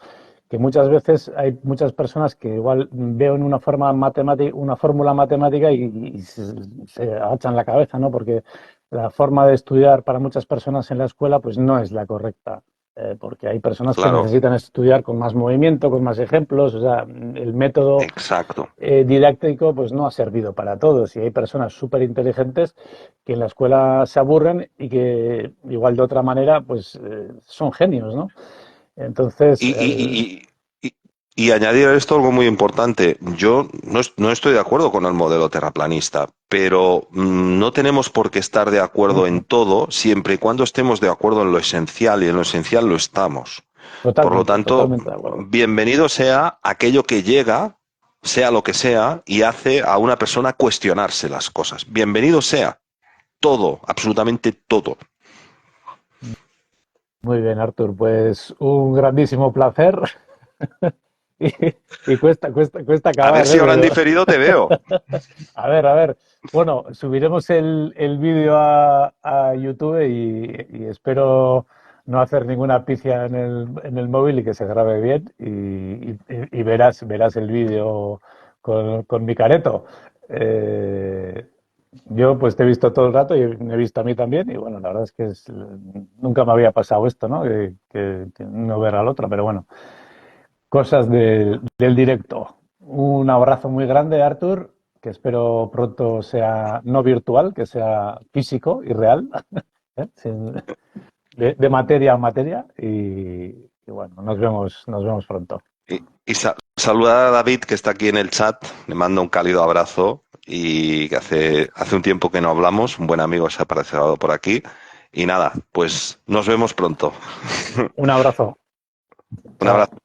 que muchas veces hay muchas personas que igual veo en una forma matemática, una fórmula matemática y se agachan la cabeza, ¿no? Porque la forma de estudiar para muchas personas en la escuela pues no es la correcta. Porque hay personas que claro, necesitan estudiar con más movimiento, con más ejemplos, o sea, el método exacto. didáctico pues no ha servido para todos y hay personas súper inteligentes que en la escuela se aburren y que igual de otra manera pues son genios, ¿no? Entonces, Y, y, y, y, y añadir a esto algo muy importante. Yo no estoy de acuerdo con el modelo terraplanista, pero no tenemos por qué estar de acuerdo en todo siempre y cuando estemos de acuerdo en lo esencial, y en lo esencial lo estamos. Por lo totalmente, tanto, totalmente de acuerdo. bienvenido sea aquello que llega, sea lo que sea, y hace a una persona cuestionarse las cosas. Bienvenido sea todo, absolutamente todo. Muy bien, Artur, pues un grandísimo placer y, y cuesta A ver acabar, si ¿eh? ahora en Pero diferido te veo. a ver, bueno, subiremos el vídeo a YouTube y espero no hacer ninguna pifia en el móvil y que se grabe bien y verás el vídeo con mi careto. Eh, yo pues te he visto todo el rato y me he visto a mí también y bueno, la verdad es que nunca me había pasado esto, ¿no? Que no ver al otro, pero bueno, cosas del directo. Un abrazo muy grande, Artur, que espero pronto sea no virtual, que sea físico y real, ¿eh? De materia a materia y bueno, nos vemos pronto. Y saludar a David, que está aquí en el chat. Le mando un cálido abrazo y que hace un tiempo que no hablamos. Un buen amigo se ha aparecido por aquí. Y nada, pues nos vemos pronto. Un abrazo. Un abrazo. Chao.